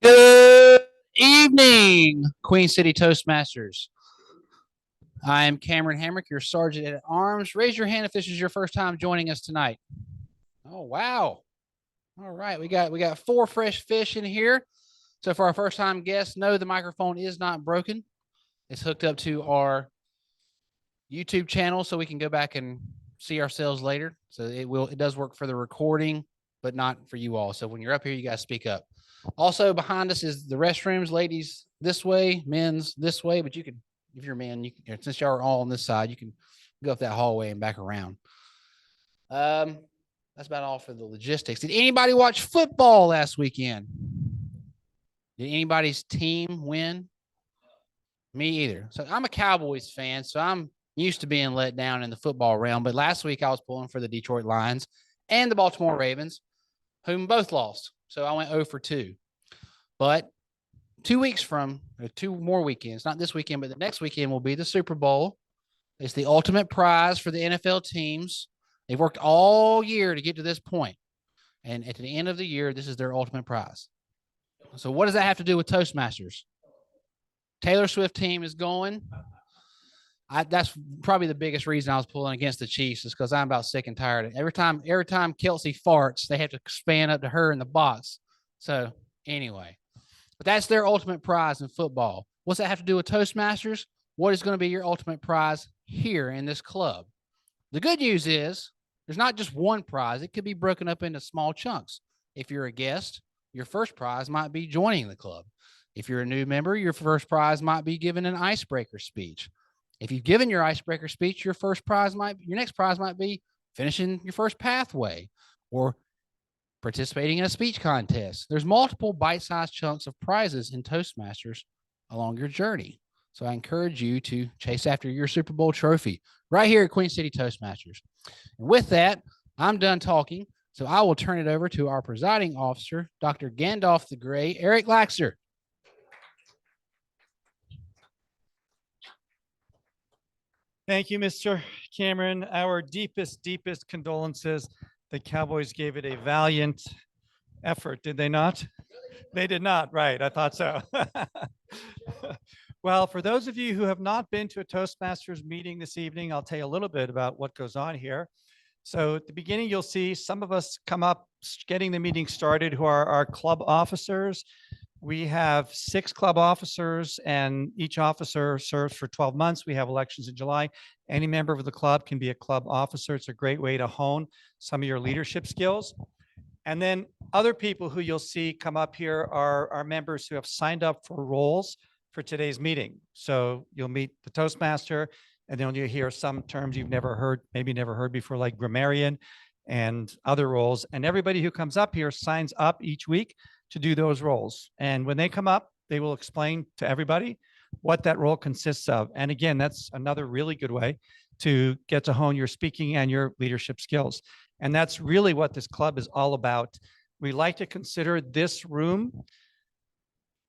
Good evening, Queen City Toastmasters. I am Cameron Hamrick, your Sergeant at Arms. Raise your hand if this is your first time joining us tonight. Oh, wow. All right, we got 4 fresh fish in here. So for our first time guests, no, the microphone is not broken. It's hooked up to our YouTube channel so we can go back and see ourselves later. So it does work for the recording, but not for you all. So when you're up here, you guys speak up. Also behind us is the restrooms, ladies this way, men's this way, but you could, if you're a man, you can, since y'all are all on this side, you can go up that hallway and back around. That's about all for the logistics. Did anybody watch football last weekend? Did anybody's team win? Me either. So I'm a Cowboys fan, so I'm used to being let down in the football realm. But last week I was pulling for the Detroit Lions and the Baltimore Ravens, whom both lost. So I went 0 for 2. But 2 weeks from, 2 more weekends, not this weekend, but the next weekend will be the Super Bowl. It's the ultimate prize for the NFL teams. They've worked all year to get to this point. And at the end of the year, this is their ultimate prize. So what does that have to do with Toastmasters? Taylor Swift team is going. That's probably the biggest reason I was pulling against the Chiefs is because I'm about sick and tired. Every time Kelsey farts, they have to span up to her in the box. So anyway, but that's their ultimate prize in football. What's that have to do with Toastmasters? What is going to be your ultimate prize here in this club? The good news is there's not just one prize. It could be broken up into small chunks. If you're a guest, your first prize might be joining the club. If you're a new member, your first prize might be given an icebreaker speech. If you've given your icebreaker speech, your next prize might be finishing your first pathway or participating in a speech contest. There's multiple bite-sized chunks of prizes in Toastmasters along your journey. So I encourage you to chase after your Super Bowl trophy right here at Queen City Toastmasters. And with that, I'm done talking. So I will turn it over to our presiding officer, Dr. Gandalf the Grey, Eric Laxer. Thank you, Mr. Cameron. Our deepest condolences. The Cowboys gave it a valiant effort, did they not? They did not, right? I thought so. Well, for those of you who have not been to a Toastmasters meeting this evening, I'll tell you a little bit about what goes on here. So at the beginning, you'll see some of us come up getting the meeting started who are our club officers. We have 6 club officers and each officer serves for 12 months. We have elections in July. Any member of the club can be a club officer. It's a great way to hone some of your leadership skills. And then other people who you'll see come up here are our members who have signed up for roles for today's meeting. So you'll meet the Toastmaster, and then you'll hear some terms you've never heard, maybe never heard before, like grammarian and other roles. And everybody who comes up here signs up each week to do those roles. And when they come up, they will explain to everybody what that role consists of. And again, that's another really good way to get to hone your speaking and your leadership skills. And that's really what this club is all about. We like to consider this room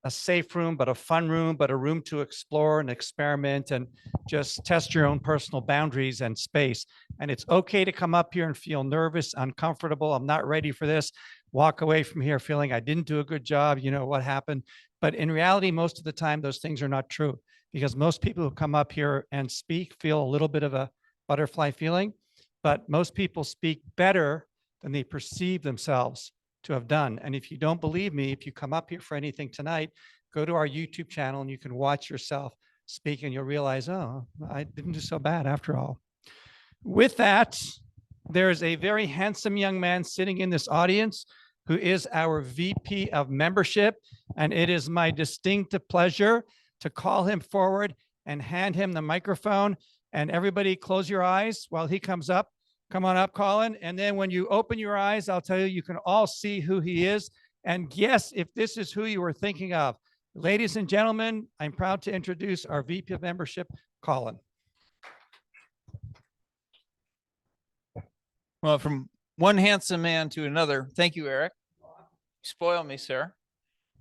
a safe room, but a fun room, but a room to explore and experiment and just test your own personal boundaries and space. And it's okay to come up here and feel nervous, uncomfortable. I'm not ready for this. Walk away from here feeling I didn't do a good job. You know what happened? But in reality, most of the time, those things are not true because most people who come up here and speak feel a little bit of a butterfly feeling, but most people speak better than they perceive themselves to have done. And if you don't believe me, if you come up here for anything tonight, go to our YouTube channel and you can watch yourself speak and you'll realize, oh, I didn't do so bad after all. With that, there's a very handsome young man sitting in this audience who is our VP of membership. And it is my distinctive pleasure to call him forward and hand him the microphone. And everybody close your eyes while he comes up. Come on up, Colin. And then when you open your eyes, I'll tell you, you can all see who he is and guess if this is who you were thinking of. Ladies and gentlemen, I'm proud to introduce our VP of membership, Colin. Well, from one handsome man to another, thank you, Eric. You spoil me, sir.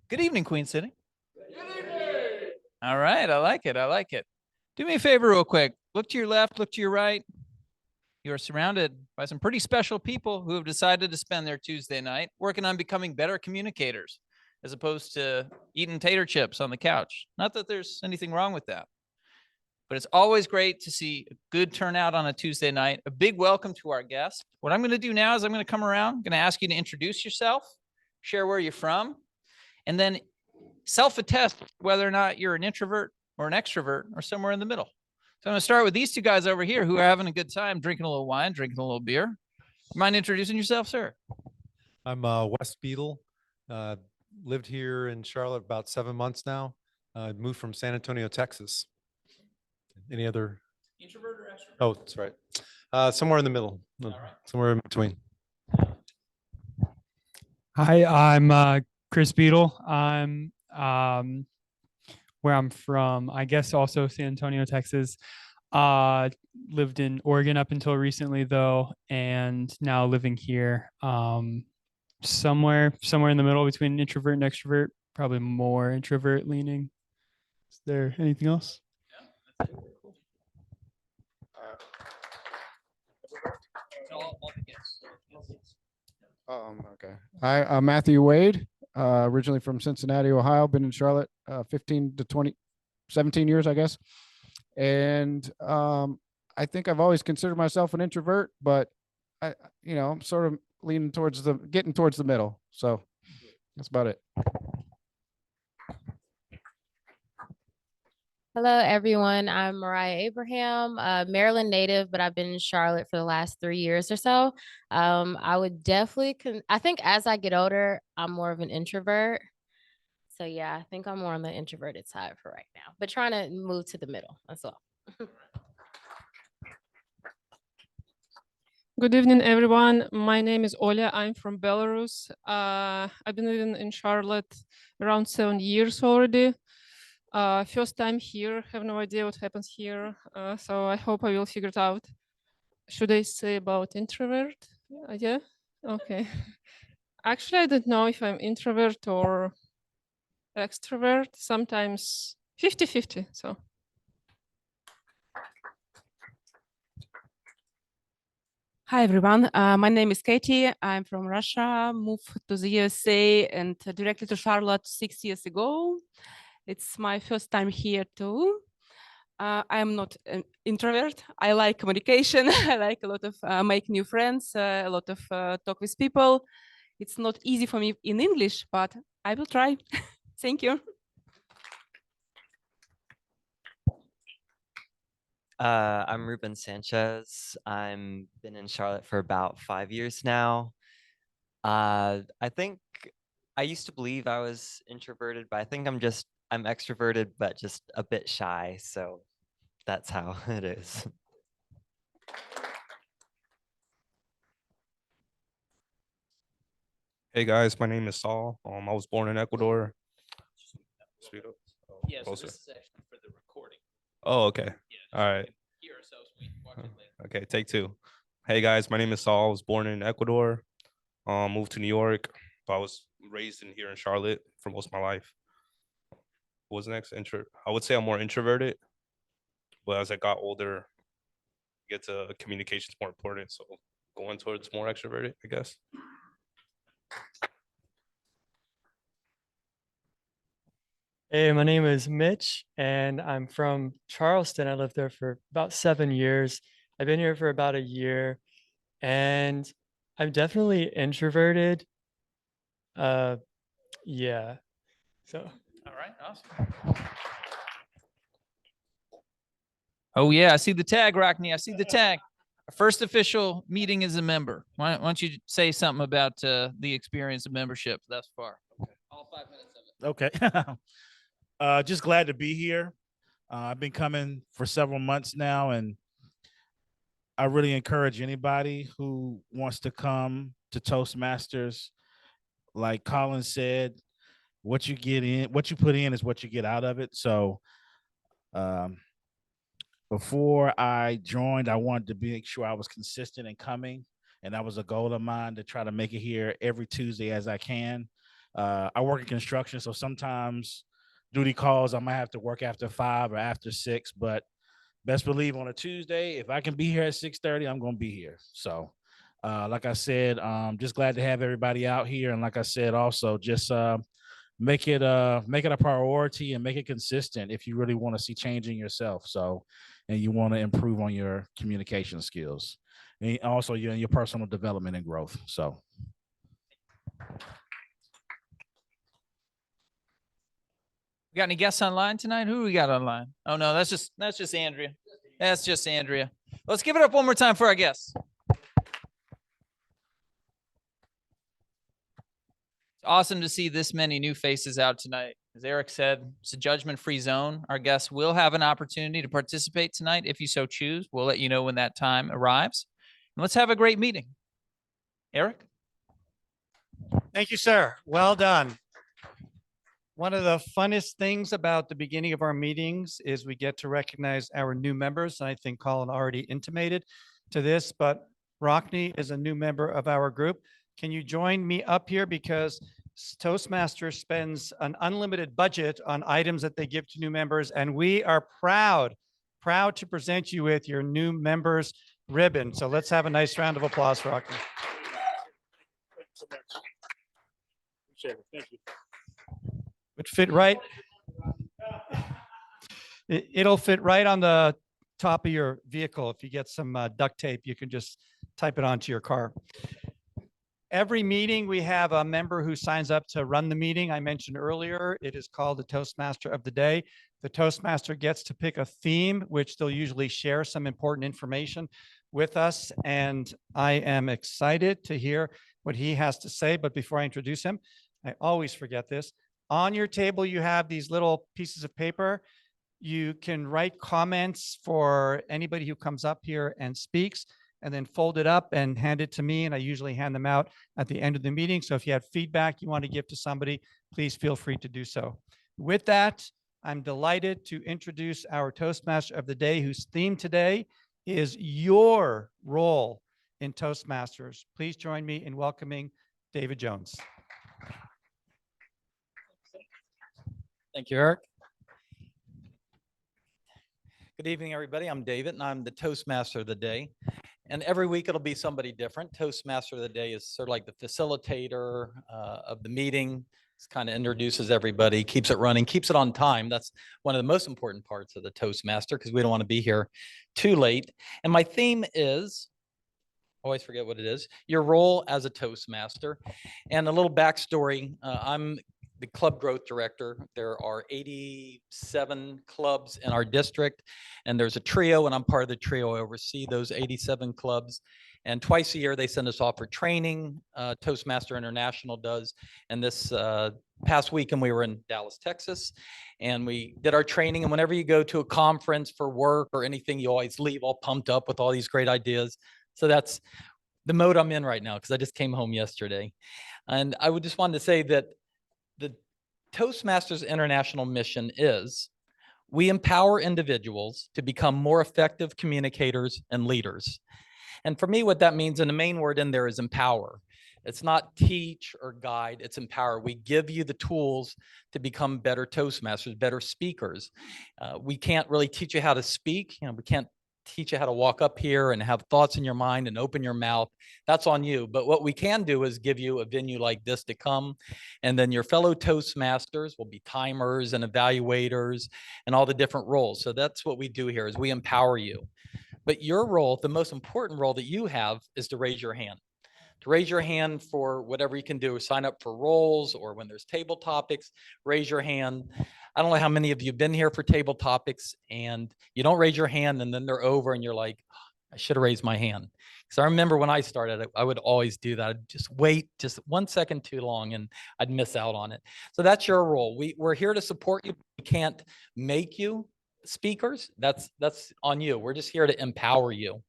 Good evening, Queen City. Good evening. All right, I like it. I like it. Do me a favor real quick. Look to your left, look to your right. You are surrounded by some pretty special people who have decided to spend their Tuesday night working on becoming better communicators, as opposed to eating tater chips on the couch. Not that there's anything wrong with that, but it's always great to see a good turnout on a Tuesday night. A big welcome to our guests. What I'm going to do now is I'm going to come around, I'm going to ask you to introduce yourself, share where you're from, and then self-attest whether or not you're an introvert or an extrovert or somewhere in the middle. So I'm going to start with these two guys over here who are having a good time, drinking a little wine, drinking a little beer. Mind introducing yourself, sir? I'm Wes Beadle. Lived here in Charlotte about 7 months now. Moved from San Antonio, Texas. Any other? Introvert or extrovert? Oh, that's right. Somewhere in the middle. right. Somewhere in between. Hi, I'm Chris Beadle. I'm where I'm from, I guess also San Antonio, Texas. Lived in Oregon up until recently though, and now living here. Somewhere in the middle between introvert and extrovert, probably more introvert leaning. Is there anything else? Okay. I'm Matthew Wade, originally from Cincinnati, Ohio. Been in Charlotte 15 to 17 years, I guess. And I think I've always considered myself an introvert, but I'm sort of leaning towards getting towards the middle. So that's about it. Hello, everyone. I'm Mariah Abraham, Maryland native, but I've been in Charlotte for the last 3 years or so. I would definitely, I think as I get older, I'm more of an introvert. So yeah, I think I'm more on the introverted side for right now, but trying to move to the middle as well. Good evening, everyone. My name is Oля. I'm from Belarus. I've been living in Charlotte around 7 years already. First time here, have no idea what happens here. So I hope I will figure it out. Should I say about introvert? Yeah, okay. Actually, I don't know if I'm introvert or extrovert. Sometimes 50-50, so. Hi, everyone. My name is Katie. I'm from Russia, moved to the USA and directly to Charlotte 6 years ago. It's my first time here too. I'm not an introvert. I like communication. I like a lot of make new friends, a lot of talk with people. It's not easy for me in English, but I will try. Thank you. I'm Ruben Sanchez. I'm been in Charlotte for about 5 years now. I think I used to believe I was introverted, but I think I'm extroverted, but just a bit shy. So that's how it is. Hey guys, my name is Saul. I was born in Ecuador. Speak up. Yeah, so Closer. this is actually for the recording. Oh, okay. Yeah, All right. hear ourselves, we watch it later. Okay, take two. Hey guys, my name is Saul. I was born in Ecuador. Moved to New York, but I was raised in here in Charlotte for most of my life. What was next? I would say I'm more introverted, but as I got older, get to communication is more important. So going towards more extroverted, I guess. Hey, my name is Mitch, and I'm from Charleston. I lived there for about 7 years. I've been here for about a year, and I'm definitely introverted. Yeah. So. All right, awesome. Oh yeah, I see the tag, Rockney. I see the tag. Our first official meeting as a member. Why don't you say something about the experience of membership thus far? All 5 minutes of it. Okay. Just glad to be here. I've been coming for several months now, and I really encourage anybody who wants to come to Toastmasters. Like Colin said, what you put in is what you get out of it. So before I joined, I wanted to make sure I was consistent in coming, and that was a goal of mine to try to make it here every Tuesday as I can. I work in construction, so sometimes duty calls I might have to work after 5 or after 6, but best believe on a Tuesday, if I can be here at 6:30, I'm going to be here. So, like I said, just glad to have everybody out here. And like I said, also just make it a priority and make it consistent if you really want to see change in yourself. So, and you want to improve on your communication skills and also your personal development and growth. So. We got any guests online tonight? Who we got online? Oh no, that's just Andrea. That's just Andrea. Let's give it up one more time for our guests. It's awesome to see this many new faces out tonight. As Eric said, it's a judgment-free zone. Our guests will have an opportunity to participate tonight if you so choose. We'll let you know when that time arrives. And let's have a great meeting. Eric? Thank you, sir. Well done. One of the funnest things about the beginning of our meetings is we get to recognize our new members. And I think Colin already intimated to this, but Rockney is a new member of our group. Can you join me up here? Because Toastmasters spends an unlimited budget on items that they give to new members. And we are proud to present you with your new members ribbon. So let's have a nice round of applause for Rockney. Thank you. Would fit right. It'll fit right on the top of your vehicle. If you get some duct tape, you can just type it onto your car. Every meeting, we have a member who signs up to run the meeting. I mentioned earlier, it is called the Toastmaster of the Day. The Toastmaster gets to pick a theme, which they'll usually share some important information with us. And I am excited to hear what he has to say. But before I introduce him, I always forget this. On your table, you have these little pieces of paper. You can write comments for anybody who comes up here and speaks, and then fold it up and hand it to me. And I usually hand them out at the end of the meeting. So if you have feedback you want to give to somebody, please feel free to do so. With that, I'm delighted to introduce our Toastmaster of the Day, whose theme today is your role in Toastmasters. Please join me in welcoming David Jones. Thank you, Eric. Good evening, everybody. I'm David, and I'm the Toastmaster of the Day. And every week it'll be somebody different. Toastmaster of the Day is sort of like the facilitator of the meeting. This kind of introduces everybody, keeps it running, keeps it on time. That's one of the most important parts of the Toastmaster because we don't want to be here too late. And my theme is, always forget what it is, your role as a Toastmaster. And a little backstory, I'm the club growth director. There are 87 clubs in our district, and there's a trio, and I'm part of the trio. I oversee those 87 clubs. And twice a year, they send us off for training. Toastmaster International does. And this past weekend, we were in Dallas, Texas, and we did our training. And whenever you go to a conference for work or anything, you always leave all pumped up with all these great ideas. So that's the mode I'm in right now, because I just came home yesterday. And I would just want to say that the Toastmasters International mission is we empower individuals to become more effective communicators and leaders. And for me, what that means, and the main word in there is empower. It's not teach or guide, it's empower. We give you the tools to become better Toastmasters, better speakers. We can't really teach you how to speak. We can't teach you how to walk up here and have thoughts in your mind and open your mouth. That's on you. But what we can do is give you a venue like this to come. And then your fellow Toastmasters will be timers and evaluators and all the different roles. So that's what we do here is we empower you. But your role, the most important role that you have is to raise your hand. To raise your hand for whatever you can do, sign up for roles or when there's table topics, raise your hand. I don't know how many of you have been here for table topics and you don't raise your hand and then they're over and you're like, I should have raised my hand. Because I remember when I started, I would always do that. I'd just wait just 1 second too long and I'd miss out on it. So that's your role. We're here to support you. We can't make you speakers. That's on you. We're just here to empower you.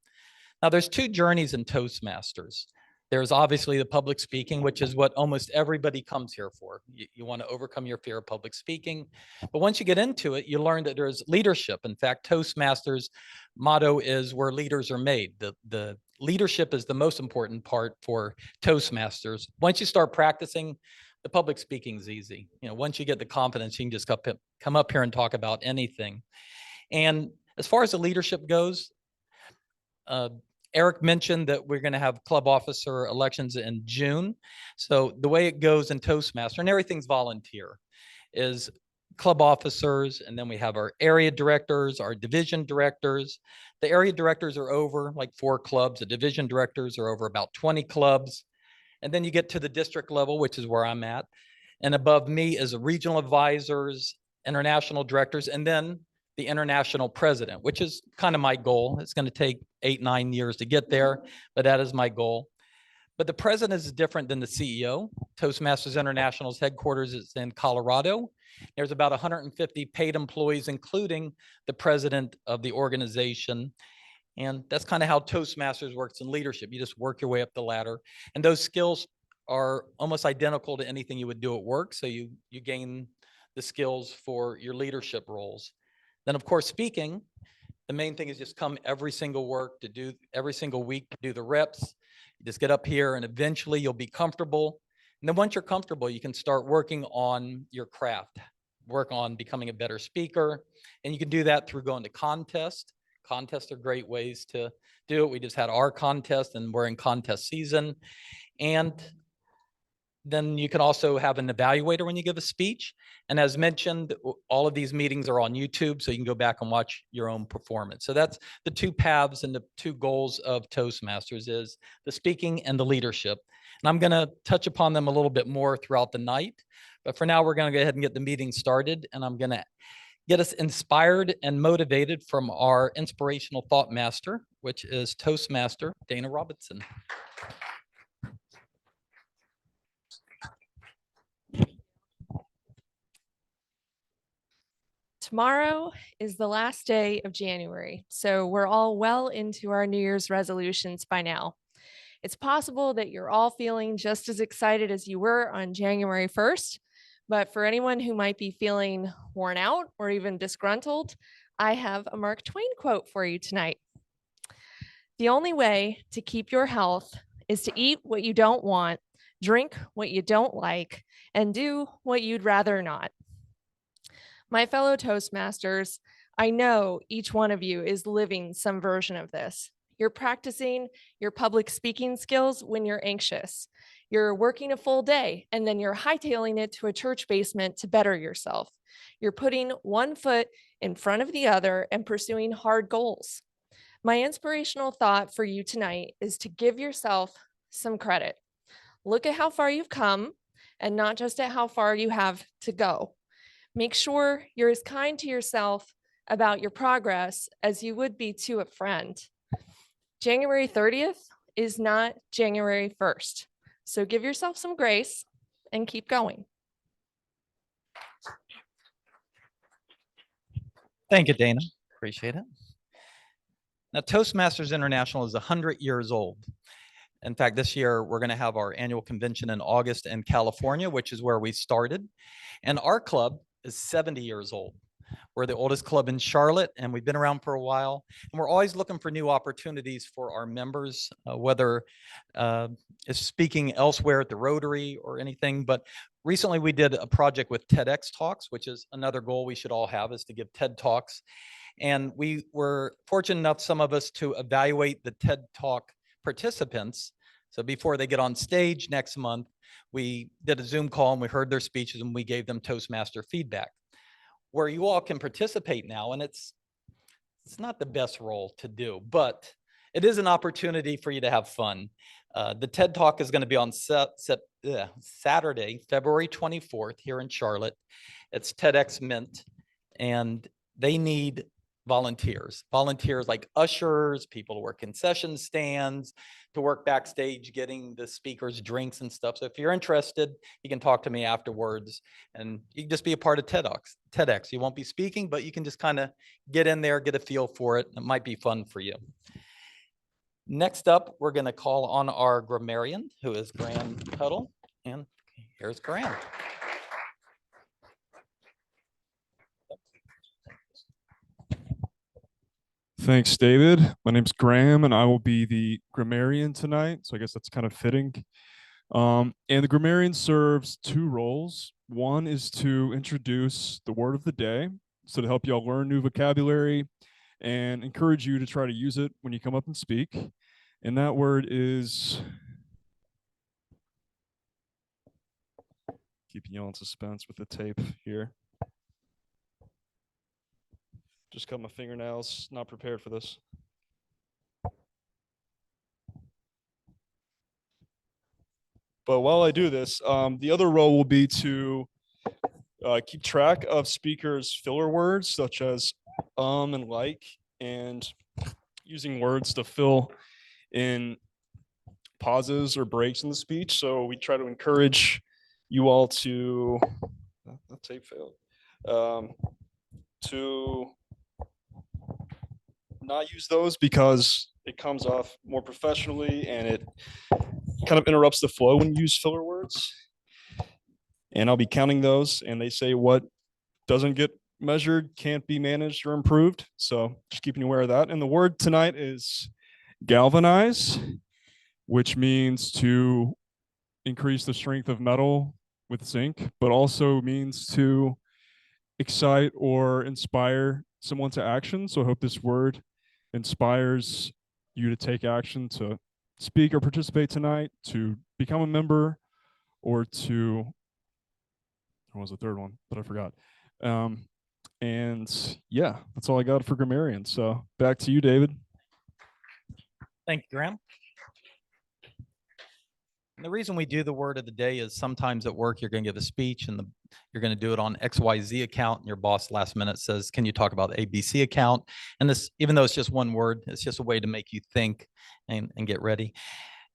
Now there's two journeys in Toastmasters. There's obviously the public speaking, which is what almost everybody comes here for. You want to overcome your fear of public speaking. But once you get into it, you learn that there's leadership. In fact, Toastmasters motto is where leaders are made. The leadership is the most important part for Toastmasters. Once you start practicing, the public speaking is easy. Once you get the confidence, you can just come up here and talk about anything. And As far as the leadership goes, Eric mentioned that we're going to have club officer elections in June. So the way it goes in Toastmaster, and everything's volunteer, is club officers, and then we have our area directors, our division directors. The area directors are over like 4 clubs. The division directors are over about 20 clubs. And then you get to the district level, which is where I'm at. And above me is the regional advisors, international directors, and then the international president, which is kind of my goal. It's going to take 8-9 years to get there, but that is my goal. But the president is different than the CEO. Toastmasters International's headquarters is in Colorado. There's about 150 paid employees, including the president of the organization. And that's kind of how Toastmasters works in leadership. You just work your way up the ladder. And those skills are almost identical to anything you would do at work. So you gain the skills for your leadership roles. Then, of course, speaking, the main thing is just come every single week to do the reps. You just get up here and eventually you'll be comfortable. And then once you're comfortable, you can start working on your craft, work on becoming a better speaker. And you can do that through going to contests. Contests are great ways to do it. We just had our contest and we're in contest season. And then you can also have an evaluator when you give a speech. And as mentioned, all of these meetings are on YouTube, so you can go back and watch your own performance. So that's the 2 paths and the 2 goals of Toastmasters is the speaking and the leadership. And I'm going to touch upon them a little bit more throughout the night. But for now, we're going to go ahead and get the meeting started. And I'm going to get us inspired and motivated from our inspirational thought master, which is Toastmaster Dana Robinson. Tomorrow is the last day of January, so we're all well into our New Year's resolutions by now. It's possible that you're all feeling just as excited as you were on January 1st, but for anyone who might be feeling worn out or even disgruntled, I have a Mark Twain quote for you tonight. The only way to keep your health is to eat what you don't want, drink what you don't like, and do what you'd rather not. My fellow Toastmasters, I know each one of you is living some version of this. You're practicing your public speaking skills when you're anxious. You're working a full day and then you're hightailing it to a church basement to better yourself. You're putting one foot in front of the other and pursuing hard goals. My inspirational thought for you tonight is to give yourself some credit. Look at how far you've come and not just at how far you have to go. Make sure you're as kind to yourself about your progress as you would be to a friend. January 30th is not January 1st. So give yourself some grace and keep going. Thank you, Dana. Appreciate it. Now, Toastmasters International is 100 years old. In fact, this year, we're going to have our annual convention in August in California, which is where we started. And our club is 70 years old. We're the oldest club in Charlotte, and we've been around for a while. And we're always looking for new opportunities for our members, whether it's speaking elsewhere at the Rotary or anything. But recently, we did a project with TEDx Talks, which is another goal we should all have, is to give TED Talks. And we were fortunate enough, some of us, to evaluate the TED Talk participants. So before they get on stage next month, we did a Zoom call and we heard their speeches and we gave them Toastmaster feedback. Where you all can participate now, and it's not the best role to do, but it is an opportunity for you to have fun. The TED Talk is going to be on Saturday, February 24th here in Charlotte. It's TEDx Mint, and they need volunteers like ushers, people to work concession stands, to work backstage getting the speakers drinks and stuff. So if you're interested, you can talk to me afterwards, and you can just be a part of TEDx. You won't be speaking, but you can just kind of get in there, get a feel for it. It might be fun for you. Next up, we're going to call on our grammarian, who is Graham Tuttle, and here's Graham. Thanks, David. My name's Graham, and I will be the grammarian tonight. So I guess that's kind of fitting. And the grammarian serves 2 roles. One is to introduce the word of the day, so to help y'all learn new vocabulary and encourage you to try to use it when you come up and speak. And that word is, keeping you all in suspense with the tape here. Just cut my fingernails, not prepared for this. But while I do this, the other role will be to keep track of speakers' filler words, such as and like, and using words to fill in pauses or breaks in the speech. So we try to encourage you all to, that tape failed, to not use those because it comes off more professionally and it kind of interrupts the flow when you use filler words. And I'll be counting those, and they say what doesn't get measured can't be managed or improved. So just keeping you aware of that. And the word tonight is galvanize, which means to increase the strength of metal with zinc, but also means to excite or inspire someone to action. So I hope this word inspires you to take action, to speak or participate tonight, to become a member, or to, what was the third one? But I forgot. And yeah, that's all I got for grammarian. So back to you, David. Thank you, Graham. And the reason we do the word of the day is sometimes at work, you're going to give a speech and you're going to do it on XYZ account. And your boss last minute says, can you talk about ABC account? And this, even though it's just one word, it's just a way to make you think and get ready.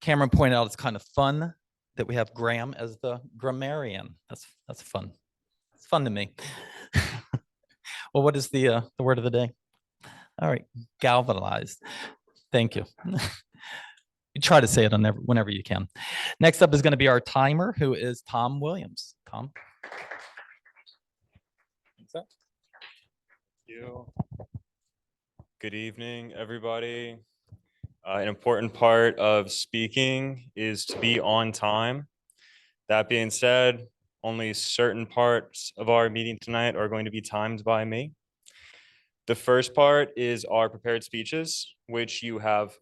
Cameron pointed out it's kind of fun that we have Graham as the grammarian. That's fun. It's fun to me. Well, what is the word of the day? All right, galvanized. Thank you. You try to say it on whenever you can. Next up is going to be our timer, who is Tom Williams. Tom. Thank you. Good evening, everybody. An important part of speaking is to be on time. That being said, only certain parts of our meeting tonight are going to be timed by me. The first part is our prepared speeches, which you have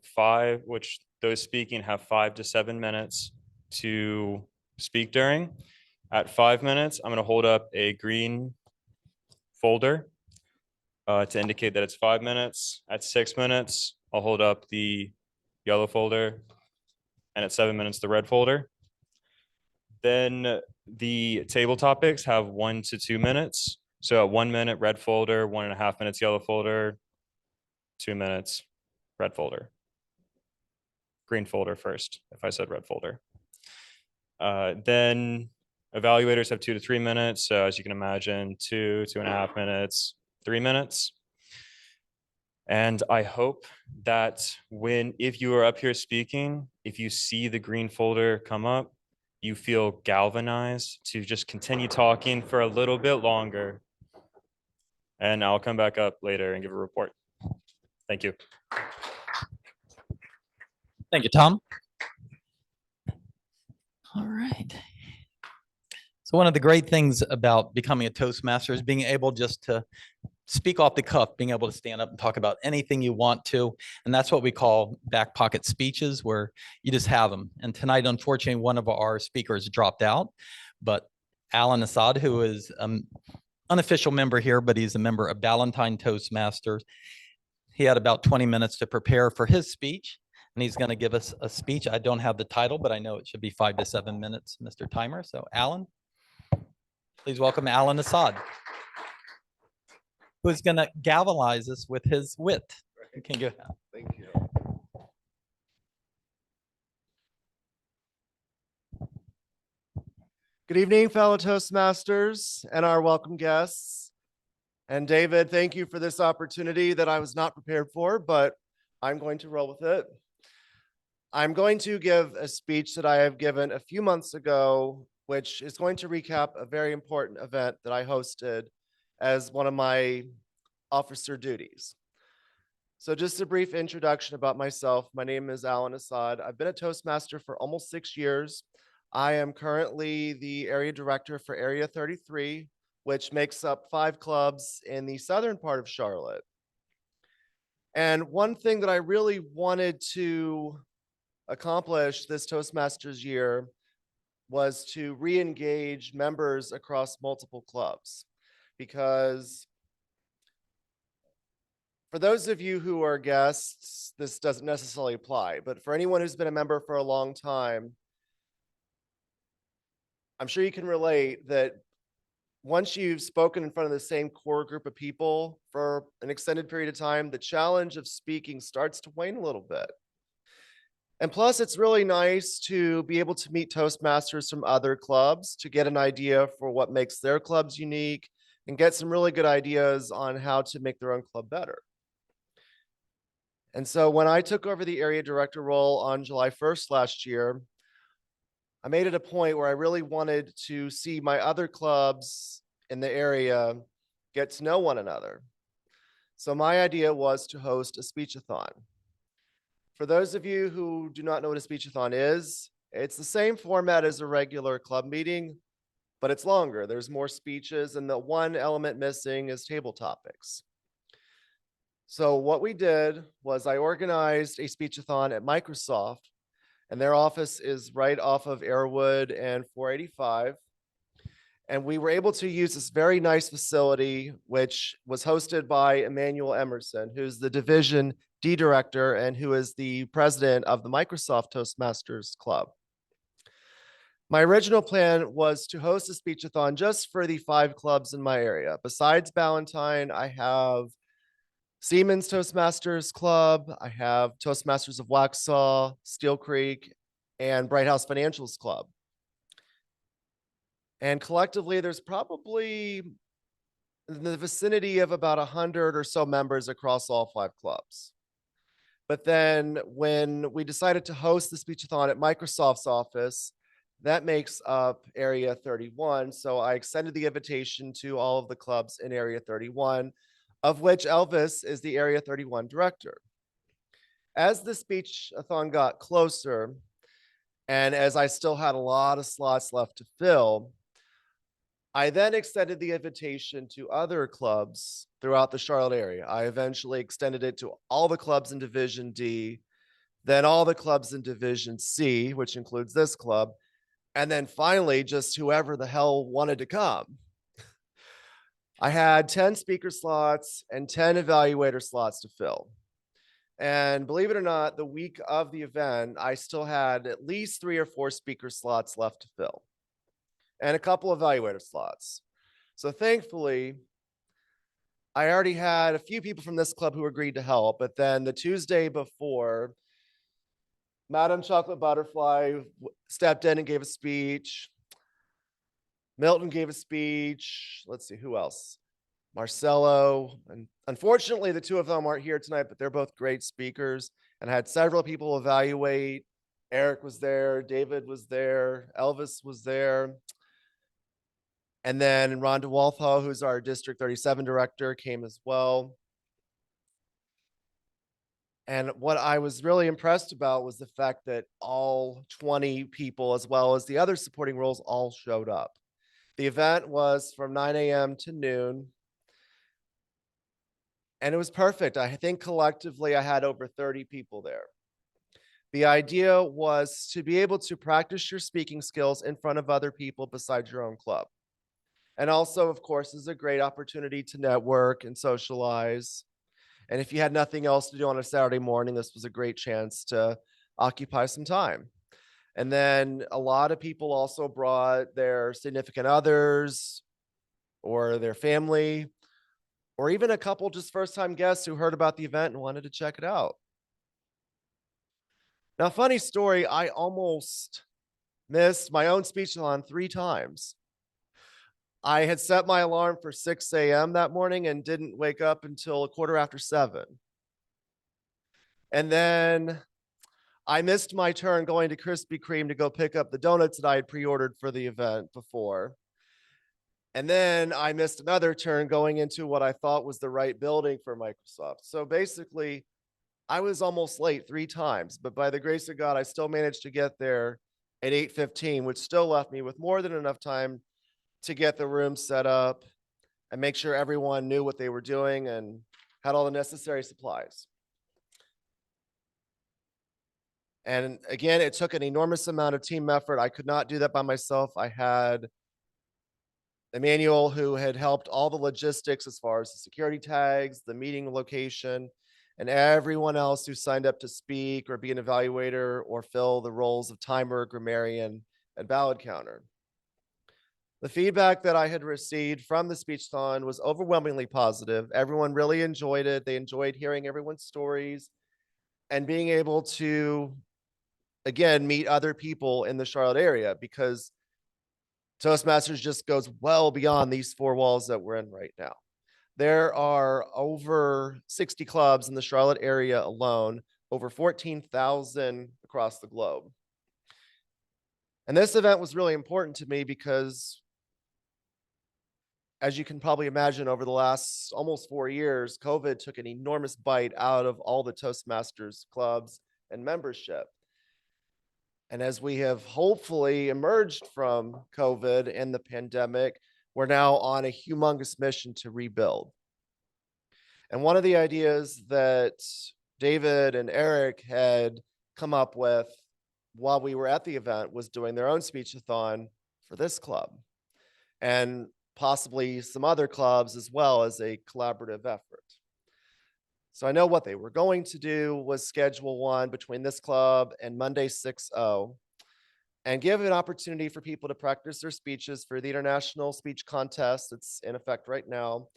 which those speaking have 5 to 7 minutes to speak during. At 5 minutes, I'm going to hold up a green folder to indicate that it's 5 minutes. At 6 minutes, I'll hold up the yellow folder, and at 7 minutes, the red folder. Then the table topics have 1 to 2 minutes. So at 1 minute, red folder, 1.5 minutes, yellow folder, 2 minutes, red folder. Green folder first, if I said red folder. Then evaluators have 2 to 3 minutes. So as you can imagine, 2.5 minutes, 3 minutes. And I hope that if you are up here speaking, if you see the green folder come up, you feel galvanized to just continue talking for a little bit longer. And I'll come back up later and give a report. Thank you. Thank you, Tom. All right. So one of the great things about becoming a Toastmaster is being able just to speak off the cuff, being able to stand up and talk about anything you want to. And that's what we call back pocket speeches, where you just have them. And tonight, unfortunately, one of our speakers dropped out, but Alan Assad, who is an unofficial member here, but he's a member of Ballantine Toastmasters. He had about 20 minutes to prepare for his speech, and he's going to give us a speech. I don't have the title, but I know it should be 5 to 7 minutes, Mr. Timer. So Alan, please welcome Alan Assad, who is going to galvanize us with his wit. You can go. Thank you. Good evening, fellow Toastmasters and our welcome guests. And David, thank you for this opportunity that I was not prepared for, but I'm going to roll with it. I'm going to give a speech that I have given a few months ago, which is going to recap a very important event that I hosted as one of my officer duties. So just a brief introduction about myself. My name is Alan Assad. I've been a Toastmaster for almost 6 years. I am currently the area director for Area 33, which makes up 5 clubs in the southern part of Charlotte. And one thing that I really wanted to accomplish this Toastmasters year was to re-engage members across multiple clubs. Because for those of you who are guests, this doesn't necessarily apply, but for anyone who's been a member for a long time, I'm sure you can relate that once you've spoken in front of the same core group of people for an extended period of time, the challenge of speaking starts to wane a little bit. And plus, it's really nice to be able to meet Toastmasters from other clubs to get an idea for what makes their clubs unique and get some really good ideas on how to make their own club better. And so when I took over the area director role on July 1st last year, I made it a point where I really wanted to see my other clubs in the area get to know one another. So my idea was to host a speechathon. For those of you who do not know what a speechathon is, it's the same format as a regular club meeting, but it's longer. There's more speeches, and the one element missing is table topics. So what we did was I organized a speechathon at Microsoft, and their office is right off of Airwood and 485. And we were able to use this very nice facility, which was hosted by Emmanuel Emerson, who's the Division D Director and who is the president of the Microsoft Toastmasters Club. My original plan was to host a speechathon just for the 5 clubs in my area. Besides Ballantine, I have Siemens Toastmasters Club, I have Toastmasters of Waxhaw, Steel Creek, and Bright House Financials Club. And collectively, there's probably in the vicinity of about 100 or so members across all 5 clubs. But then when we decided to host the speechathon at Microsoft's office, that makes up Area 31. So I extended the invitation to all of the clubs in Area 31, of which Elvis is the Area 31 director. As the speechathon got closer, and as I still had a lot of slots left to fill, I then extended the invitation to other clubs throughout the Charlotte area. I eventually extended it to all the clubs in Division D, then all the clubs in Division C, which includes this club, and then finally just whoever the hell wanted to come. I had 10 speaker slots and 10 evaluator slots to fill. And believe it or not, the week of the event, I still had at least 3 or 4 speaker slots left to fill and a couple of evaluator slots. So thankfully, I already had a few people from this club who agreed to help, but then the Tuesday before, Madam Chocolate Butterfly stepped in and gave a speech. Milton gave a speech. Let's see, who else? Marcelo. And unfortunately, the 2 of them aren't here tonight, but they're both great speakers. And I had several people evaluate. Eric was there. David was there. Elvis was there. And then Rhonda Walthall, who's our District 37 director, came as well. And what I was really impressed about was the fact that all 20 people, as well as the other supporting roles, all showed up. The event was from 9 a.m. to noon. And it was perfect. I think collectively I had over 30 people there. The idea was to be able to practice your speaking skills in front of other people besides your own club. And also, of course, is a great opportunity to network and socialize. And if you had nothing else to do on a Saturday morning, this was a great chance to occupy some time. And then a lot of people also brought their significant others or their family, or even a couple just first-time guests who heard about the event and wanted to check it out. Now, funny story, I almost missed my own speechathon 3 times. I had set my alarm for 6 a.m. that morning and didn't wake up until 7:15. And then I missed my turn going to Krispy Kreme to go pick up the donuts that I had pre-ordered for the event before. And then I missed another turn going into what I thought was the right building for Microsoft. So basically, I was almost late 3 times, but by the grace of God, I still managed to get there at 8:15, which still left me with more than enough time to get the room set up and make sure everyone knew what they were doing and had all the necessary supplies. And again, it took an enormous amount of team effort. I could not do that by myself. I had Emmanuel, who had helped all the logistics as far as the security tags, the meeting location, and everyone else who signed up to speak or be an evaluator or fill the roles of timer, grammarian, and ballot counter. The feedback that I had received from the speech-thon was overwhelmingly positive. Everyone really enjoyed it. They enjoyed hearing everyone's stories and being able to, again, meet other people in the Charlotte area, because Toastmasters just goes well beyond these four walls that we're in right now. There are over 60 clubs in the Charlotte area alone, over 14,000 across the globe. And this event was really important to me because, as you can probably imagine, over the last almost 4 years, COVID took an enormous bite out of all the Toastmasters clubs and membership. And as we have hopefully emerged from COVID and the pandemic, we're now on a humongous mission to rebuild. And one of the ideas that David and Eric had come up with while we were at the event was doing their own speech-a-thon for this club, and possibly some other clubs as well, as a collaborative effort. So I know what they were going to do was schedule one between this club and Monday 6/0 and give an opportunity for people to practice their speeches for the international speech contest that's in effect right now,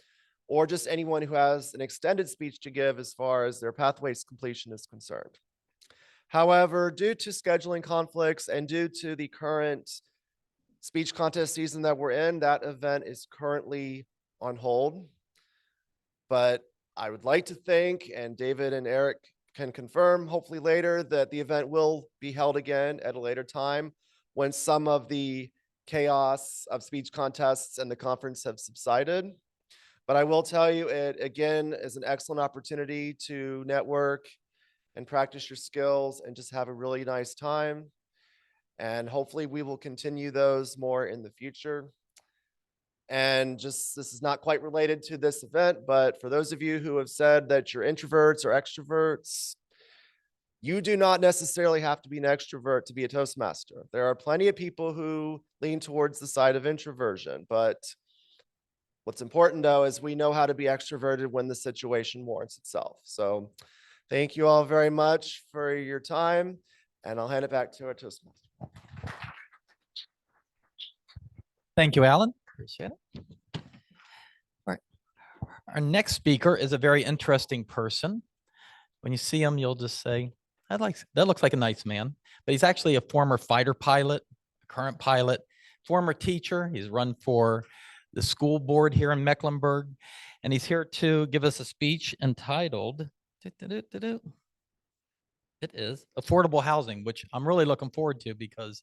or just anyone who has an extended speech to give as far as their pathways completion is concerned. However, due to scheduling conflicts and due to the current speech contest season that we're in, that event is currently on hold. But I would like to think, and David and Eric can confirm hopefully later, that the event will be held again at a later time when some of the chaos of speech contests and the conference have subsided. But I will tell you, it again is an excellent opportunity to network and practice your skills and just have a really nice time. And hopefully we will continue those more in the future. And just, this is not quite related to this event, but for those of you who have said that you're introverts or extroverts, you do not necessarily have to be an extrovert to be a Toastmaster. There are plenty of people who lean towards the side of introversion, but what's important though is we know how to be extroverted when the situation warrants itself. So thank you all very much for your time, and I'll hand it back to our Toastmaster. Thank you, Alan. Appreciate it. All right. Our next speaker is a very interesting person. When you see him, you'll just say, that looks like a nice man. But he's actually a former fighter pilot, a current pilot, former teacher. He's run for the school board here in Mecklenburg. And he's here to give us a speech entitled, it is affordable housing, which I'm really looking forward to because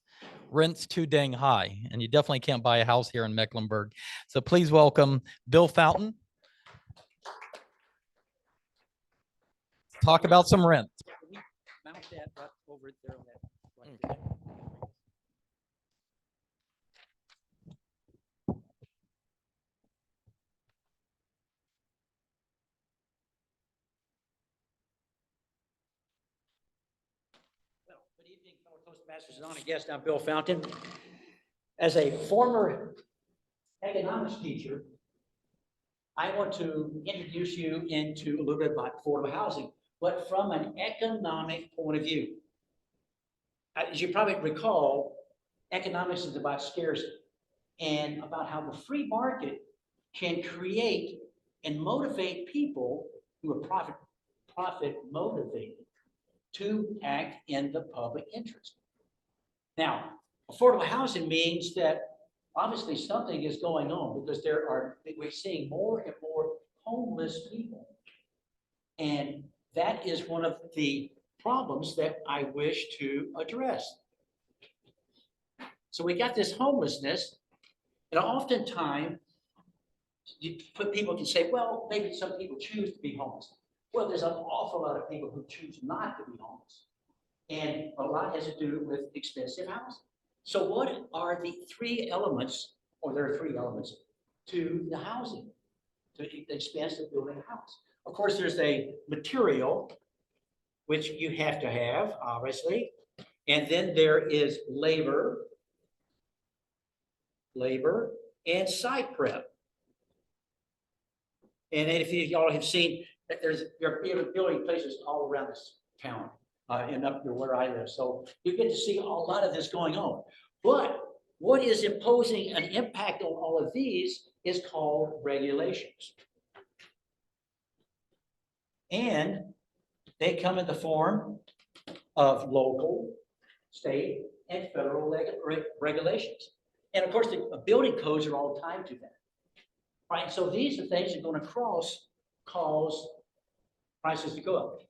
rent's too dang high and you definitely can't buy a house here in Mecklenburg. So please welcome Bill Fountain. Talk about some rent. Mount that right over there on that. Okay. Good evening, fellow Toastmasters and honored guests. I'm Bill Fountain. As a former economics teacher, I want to introduce you into a little bit about affordable housing, but from an economic point of view. As you probably recall, economics is about scarcity and about how the free market can create and motivate people who are profit motivated to act in the public interest. Now, affordable housing means that obviously something is going on because we're seeing more and more homeless people. And that is one of the problems that I wish to address. So we got this homelessness, and oftentimes people can say, well, maybe some people choose to be homeless. Well, there's an awful lot of people who choose not to be homeless. And a lot has to do with expensive housing. So what are the three elements, or there are three elements to the housing, to the expense of building a house? Of course, there's a material which you have to have, obviously. And then there is labor, and site prep. And then if y'all have seen, that you're building places all around this town and up to where I live. So you get to see a lot of this going on. But what is imposing an impact on all of these is called regulations. And they come in the form of local, state, and federal regulations. And of course, the building codes are all tied to that. Right, so these are things that are going to cause prices to go up.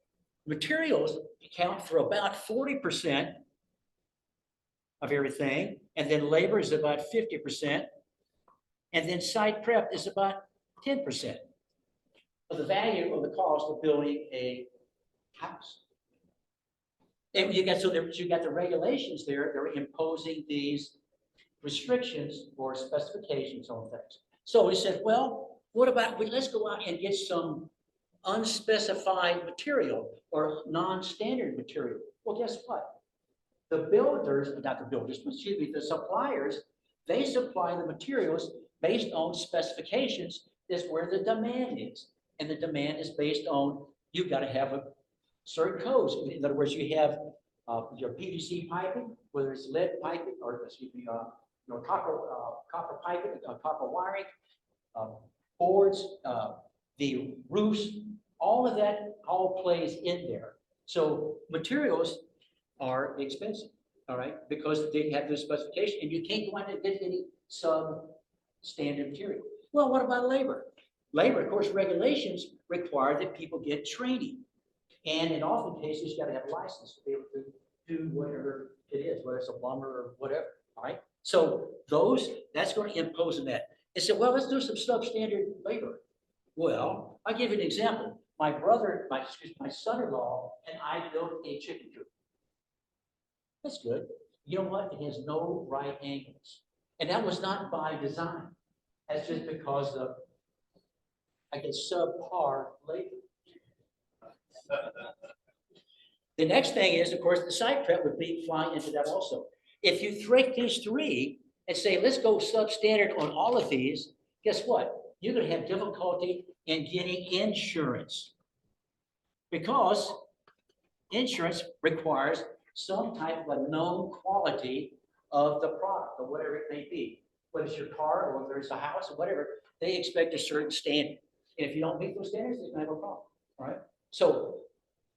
Materials account for about 40% of everything, and then labor is about 50%, and then site prep is about 10% of the value of the cost of building a house. And you got the regulations there, they're imposing these restrictions or specifications on things. So he said, well, what about, let's go out and get some unspecified material or non-standard material. Well, guess what? The builders, not the builders, excuse me, the suppliers, they supply the materials based on specifications. That's where the demand is. And the demand is based on, you've got to have a certain codes. In other words, you have your PVC piping, whether it's lead piping or, excuse me, copper piping, copper wiring, boards, the roofs, all of that all plays in there. So materials are expensive, all right, because they have this specification, and you can't go out and get any substandard material. Well, what about labor? Labor, of course, regulations require that people get training, and in often cases, you got to have a license to be able to do whatever it is, whether it's a plumber or whatever, all right? So that's going to impose on that. They said, well, let's do some substandard labor. Well, I'll give you an example. My son-in-law and I built a chicken coop. That's good. You know what? It has no right angles. And that was not by design. That's just because of, I guess, subpar labor. The next thing is, of course, the site prep would be flying into that also. If you break these three and say, let's go substandard on all of these, guess what? You're going to have difficulty in getting insurance, because insurance requires some type of a known quality of the product or whatever it may be. Whether it's your car or whether it's a house or whatever, they expect a certain standard. And if you don't meet those standards, they're going to have a problem, all right? So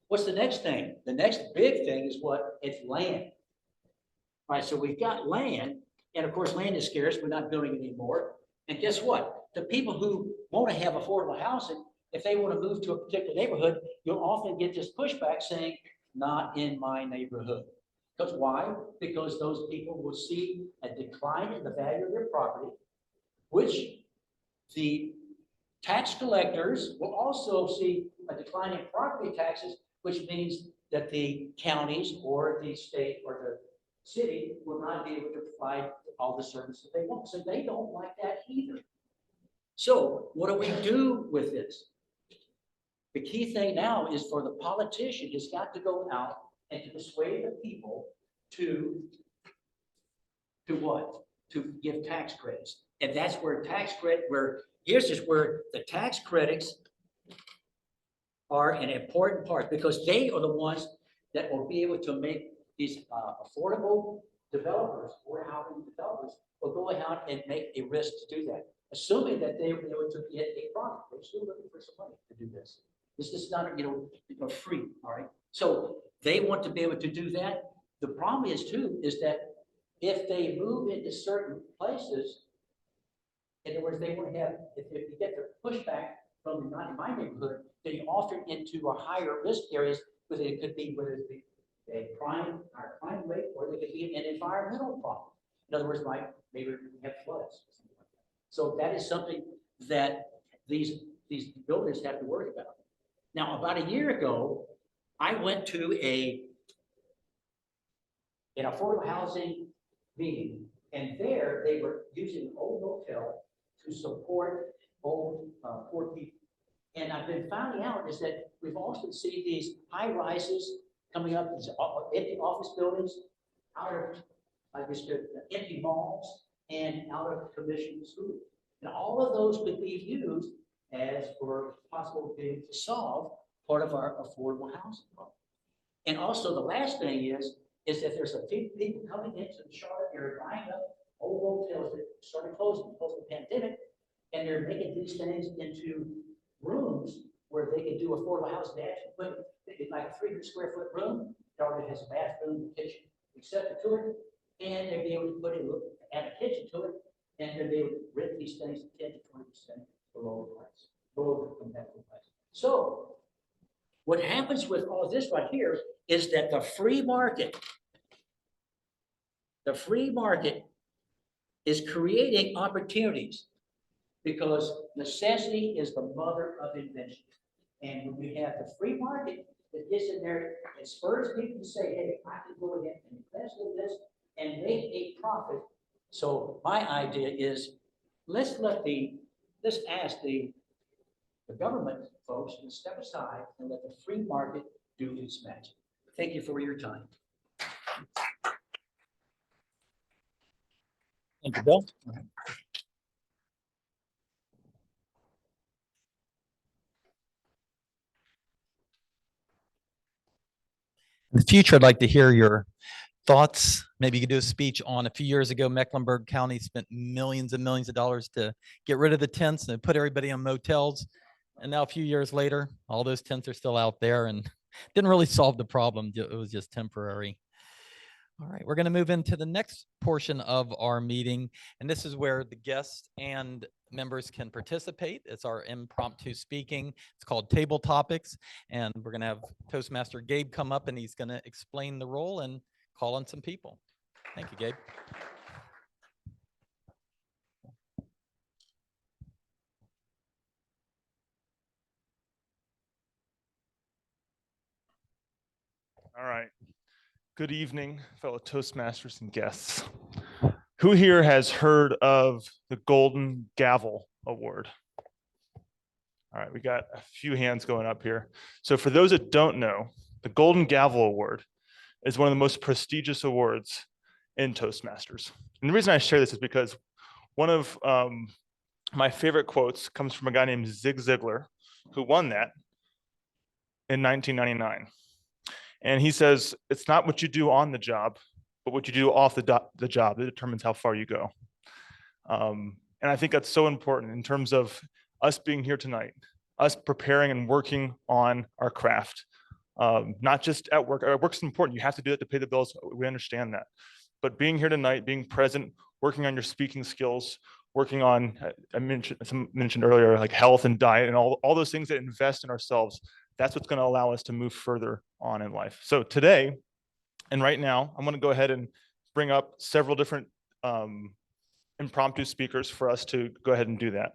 what's the next thing? The next big thing is what? It's land. All right, so we've got land, and of course, land is scarce. We're not building anymore. And guess what? The people who want to have affordable housing, if they want to move to a particular neighborhood, you'll often get this pushback saying, not in my neighborhood. Because why? Because those people will see a decline in the value of their property, which the tax collectors will also see a decline in property taxes, which means that the counties or the state or the city will not be able to provide all the services they want. So they don't like that either. So what do we do with this? The key thing now is for the politician has got to go out and to persuade the people to what? To give tax credits. And that's where here's just where the tax credits are an important part, because they are the ones that will be able to make these affordable developers or housing developers will go out and make a risk to do that, assuming that they were able to get a profit. They're still looking for some money to do this. This is not, free, all right? So they want to be able to do that. The problem is too, is that if they move into certain places, in other words, they want to have, if you get the pushback from not in my neighborhood, then you often into a higher risk areas, whether it could be, whether it be a crime rate, or they could be an environmental problem. In other words, maybe have floods. So that is something that these builders have to worry about. Now, about a year ago, I went to an affordable housing meeting, and there they were using an old hotel to support old poor people. And I've been finding out is that we've also seen these high rises coming up, these empty office buildings, out of like this, empty malls, and out of commercial schools. And all of those could be used as for possible to solve part of our affordable housing problem. And also the last thing is that there's a few people coming into the Charlotte area buying up old hotels that started closing post the pandemic, and they're making these things into rooms where they can do affordable housing. They actually put it like a 300 square foot room. It already has a bathroom, kitchen, etc. to it, and they'll be able to put in add a kitchen to it, and they'll be able to rent these things 10 to 20% below the price, below the competitive price. So what happens with all this right here is that the free market is creating opportunities because necessity is the mother of invention. And when we have the free market that gets in there, it spurs people to say, hey, I can go ahead and invest in this and make a profit. So my idea is let's ask the government folks to step aside and let the free market do its magic. Thank you for your time. Thank you, Bill. In the future, I'd like to hear your thoughts. Maybe you could do a speech on a few years ago, Mecklenburg County spent millions and millions of dollars to get rid of the tents and put everybody in motels. And now a few years later, all those tents are still out there and didn't really solve the problem. It was just temporary. All right, we're going to move into the next portion of our meeting. And this is where the guests and members can participate. It's our impromptu speaking. It's called Table Topics. And we're going to have Toastmaster Gabe come up and he's going to explain the role and call on some people. Thank you, Gabe. All right. Good evening, fellow Toastmasters and guests. Who here has heard of the Golden Gavel Award? All right, we got a few hands going up here. So for those that don't know, the Golden Gavel Award is one of the most prestigious awards in Toastmasters. And the reason I share this is because one of my favorite quotes comes from a guy named Zig Ziglar, who won that in 1999. And he says, it's not what you do on the job, but what you do off the job that determines how far you go. And I think that's so important in terms of us being here tonight, us preparing and working on our craft. Not just at work. Work's important. You have to do it to pay the bills. We understand that. But being here tonight, being present, working on your speaking skills, working on, I mentioned earlier, like health and diet and all those things that invest in ourselves, that's what's going to allow us to move further on in life. So today, and right now, I'm going to go ahead and bring up several different impromptu speakers for us to go ahead and do that.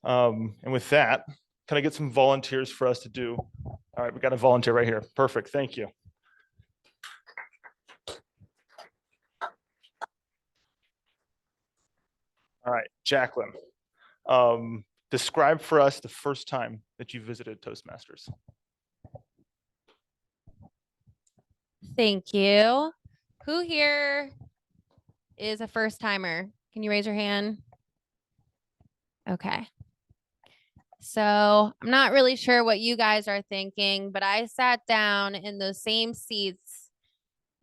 And with that, can I get some volunteers for us to do? All right, we got a volunteer right here. Perfect, thank you. All right, Jacqueline, describe for us the first time that you visited Toastmasters. Thank you. Who here is a first timer? Can you raise your hand? Okay. So I'm not really sure what you guys are thinking, but I sat down in those same seats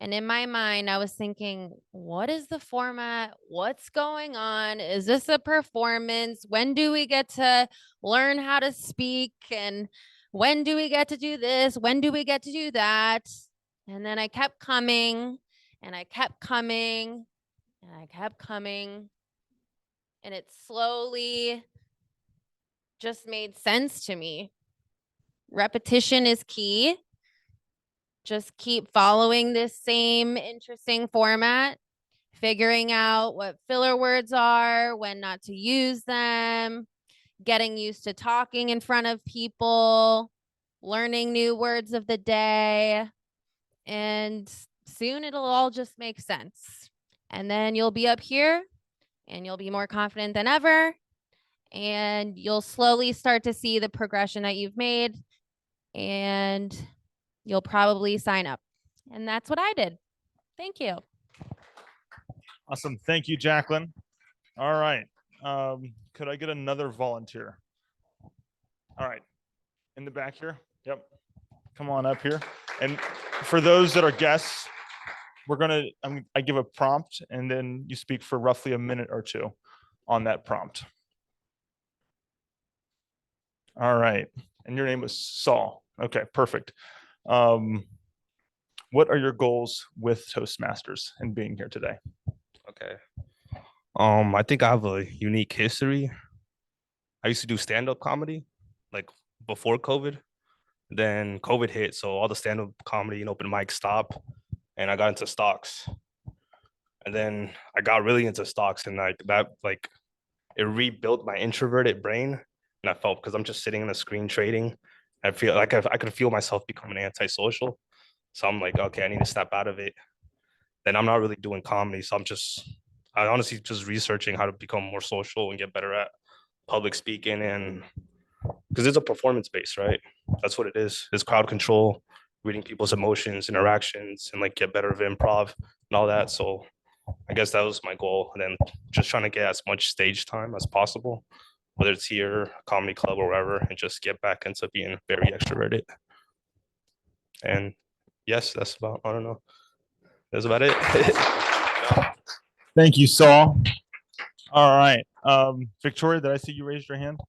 and in my mind, I was thinking, what is the format? What's going on? Is this a performance? When do we get to learn how to speak? And when do we get to do this? When do we get to do that? And then I kept coming and I kept coming and I kept coming. And it slowly just made sense to me. Repetition is key. Just keep following this same interesting format, figuring out what filler words are, when not to use them, getting used to talking in front of people, learning new words of the day, and soon it'll all just make sense. And then you'll be up here and you'll be more confident than ever. and you'll slowly start to see the progression that you've made, and you'll probably sign up. And that's what I did. Thank you. Awesome. Thank you, Jacqueline. All right. Could I get another volunteer? All right. In the back here. Yep. Come on up here. And for those that are guests, I give a prompt and then you speak for roughly a minute or two on that prompt. All right. And your name was Saul. Okay, perfect. What are your goals with Toastmasters and being here today? Okay. I think I have a unique history. I used to do stand-up comedy, like before COVID. Then COVID hit, so all the stand-up comedy and open mic stopped, and I got into stocks. And then I got really into stocks, and it rebuilt my introverted brain. And I felt, because I'm just sitting on a screen trading, I feel like I could feel myself becoming antisocial. So I'm like, okay, I need to step out of it. Then I'm not really doing comedy, so I honestly just researching how to become more social and get better at public speaking, and because it's a performance based, right? That's what it is. It's crowd control, reading people's emotions, interactions, and like get better at improv and all that. So I guess that was my goal. And then just trying to get as much stage time as possible, whether it's here, comedy club, or wherever, and just get back into being very extroverted. And yes, I don't know. That's about it. Thank you, Saul. All right. Victoria, did I see you raised your hand?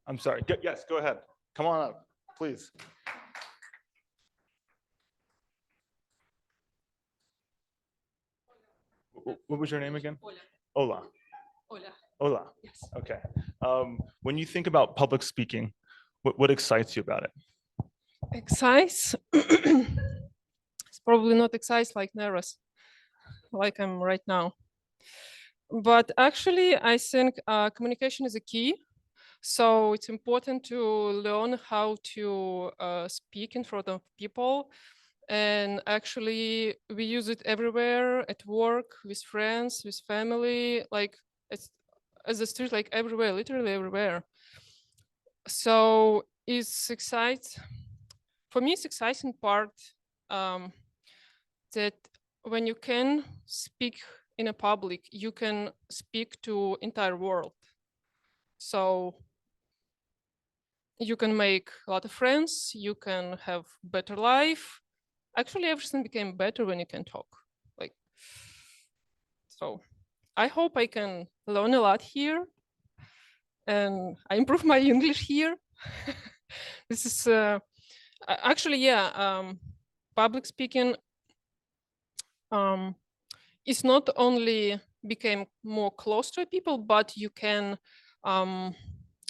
I'm sorry. Yes, go ahead. Come on up, please. What was your name again? Ola. Ola. Yes. Okay. When you think about public speaking, what excites you about it? Excites? It's probably not excites like nervous, like I'm right now. But actually, I think communication is a key. So it's important to learn how to speak in front of people. And actually, we use it everywhere, at work, with friends, with family, like as a street, like everywhere, literally everywhere. So it's exciting. For me, it's exciting part that when you can speak in a public, you can speak to entire world. So you can make a lot of friends, you can have better life. Actually, everything became better when you can talk. Like, so I hope I can learn a lot here, and I improve my English here. This is actually, yeah, public speaking is not only became more close to people, but you can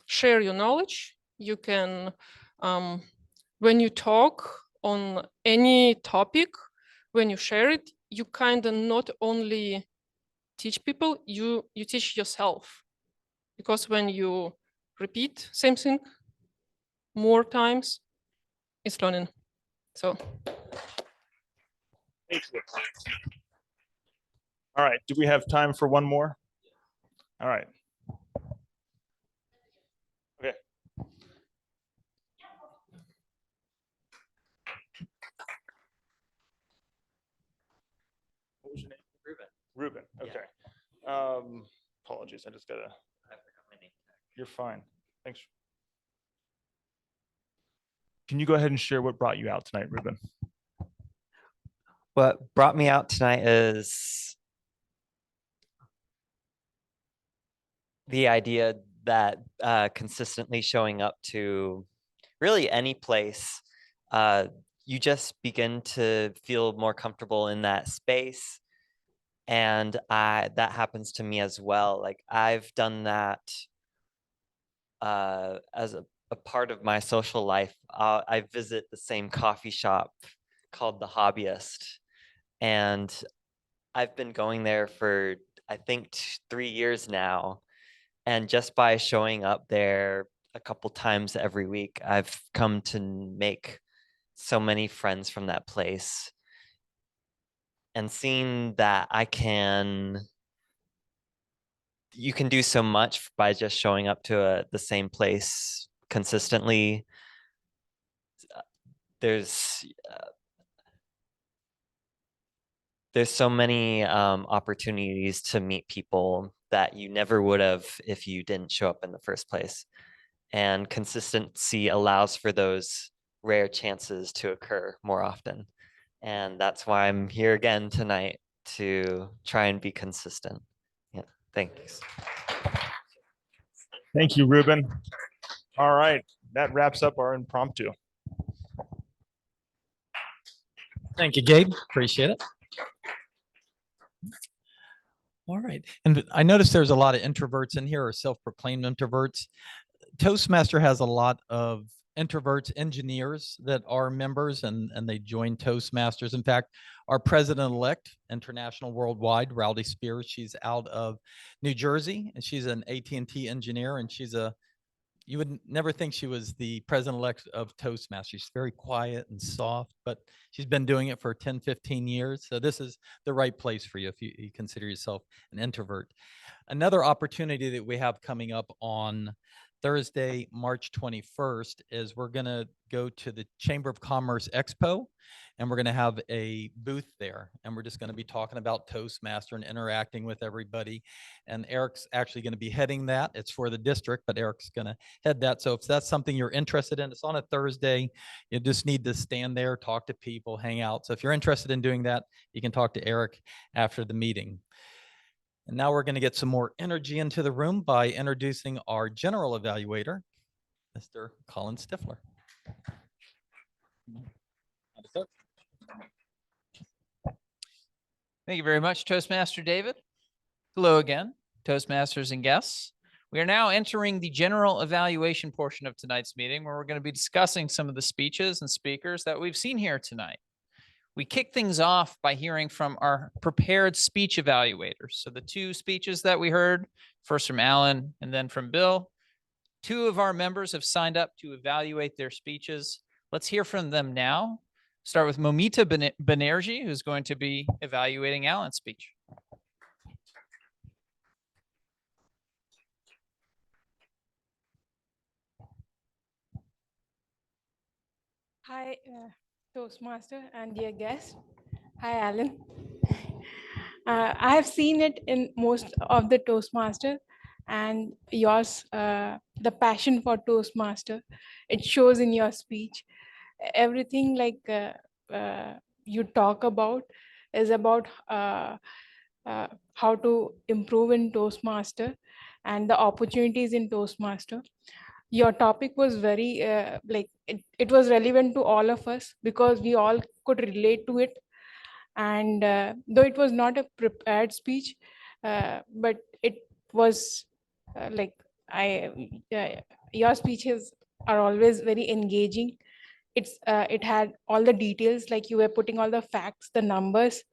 share your knowledge. You can, when you talk on any topic, when you share it, you kind of not only teach people, you teach yourself. Because when you repeat same thing more times, it's learning. So. All right. Do we have time for one more? All right. Okay. What was your name? Ruben. Okay. Apologies. I just gotta. I forgot my name. You're fine. Thanks. Can you go ahead and share what brought you out tonight, Ruben? What brought me out tonight is the idea that consistently showing up to really any place, you just begin to feel more comfortable in that space. And that happens to me as well. Like I've done that as a part of my social life. I visit the same coffee shop called The Hobbyist. And I've been going there for, I think, 3 years now. And just by showing up there a couple times every week, I've come to make so many friends from that place. And seeing that I can you can do so much by just showing up to the same place consistently. There's so many opportunities to meet people that you never would have if you didn't show up in the first place. And consistency allows for those rare chances to occur more often. And that's why I'm here again tonight, to try and be consistent. Yeah, thanks. Thank you, Ruben. All right, that wraps up our impromptu. Thank you, Gabe. Appreciate it. All right. And I noticed there's a lot of introverts in here, or self-proclaimed introverts. Toastmaster has a lot of introverts, engineers that are members, and they join Toastmasters. In fact, our president-elect, international worldwide, Rowdy Spears, she's out of New Jersey, and she's an AT&T engineer, and you would never think she was the president-elect of Toastmasters. She's very quiet and soft, but she's been doing it for 10, 15 years. So this is the right place for you if you consider yourself an introvert. Another opportunity that we have coming up on Thursday, March 21st, is we're going to go to the Chamber of Commerce Expo, and we're going to have a booth there. And we're just going to be talking about Toastmaster and interacting with everybody. And Eric's actually going to be heading that. It's for the district, but Eric's going to head that. So if that's something you're interested in, it's on a Thursday. You just need to stand there, talk to people, hang out. So if you're interested in doing that, you can talk to Eric after the meeting. And now we're going to get some more energy into the room by introducing our general evaluator, Mr. Colin Stifler. Thank you very much, Toastmaster David. Hello again, Toastmasters and guests. We are now entering the general evaluation portion of tonight's meeting, where we're going to be discussing some of the speeches and speakers that we've seen here tonight. We kick things off by hearing from our prepared speech evaluators. So the two speeches that we heard, first from Alan and then from Bill, two of our members have signed up to evaluate their speeches. Let's hear from them now. Start with Momita Banerjee, who's going to be evaluating Alan's speech. Hi, Toastmaster and dear guest. Hi, Alan. I have seen it in most of the Toastmaster, and yours, the passion for Toastmaster, it shows in your speech. Everything you talk about is about how to improve in Toastmaster and the opportunities in Toastmaster. Your topic was very it was relevant to all of us because we all could relate to it. And though it was not a prepared speech, but it was your speeches are always very engaging. It had all the details, like you were putting all the facts, the numbers,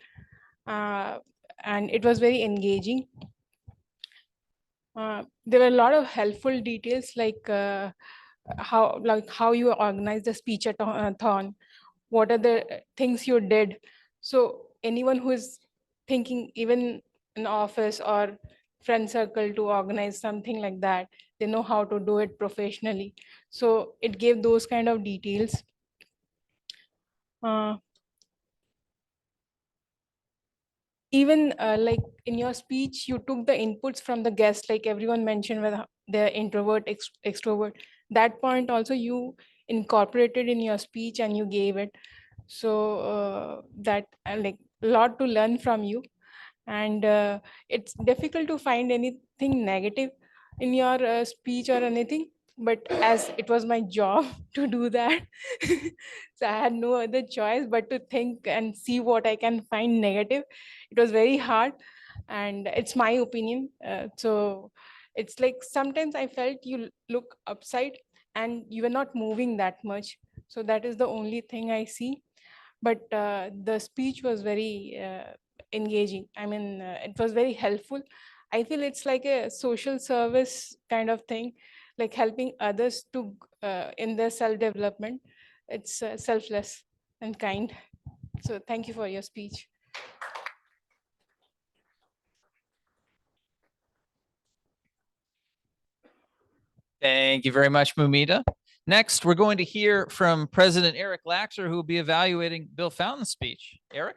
and it was very engaging. There were a lot of helpful details, like how you organize the speech-a-thon, what are the things you did. So anyone who is thinking, even in office or friend circle, to organize something like that, they know how to do it professionally. So it gave those kind of details. Even like in your speech, you took the inputs from the guests, like everyone mentioned, whether they're introvert, extrovert. That point also you incorporated in your speech and you gave it. So that like a lot to learn from you. And it's difficult to find anything negative in your speech or anything, but as it was my job to do that, so I had no other choice but to think and see what I can find negative. It was very hard, and it's my opinion. So it's like sometimes I felt you look upside and you were not moving that much. So that is the only thing I see. But the speech was very engaging. I mean, it was very helpful. I feel it's like a social service kind of thing, like helping others to in their self-development. It's selfless and kind. So thank you for your speech. Thank you very much, Mumita. Next, we're going to hear from President Eric Laxer, who will be evaluating Bill Fountain's speech. Eric?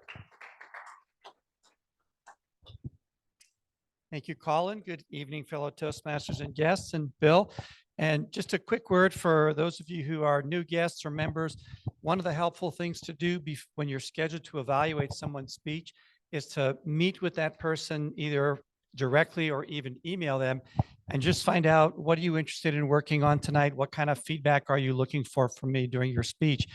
Thank you, Colin. Good evening, fellow Toastmasters and guests, and Bill. And just a quick word for those of you who are new guests or members. One of the helpful things to do when you're scheduled to evaluate someone's speech is to meet with that person either directly or even email them and just find out, what are you interested in working on tonight? What kind of feedback are you looking for from me during your speech?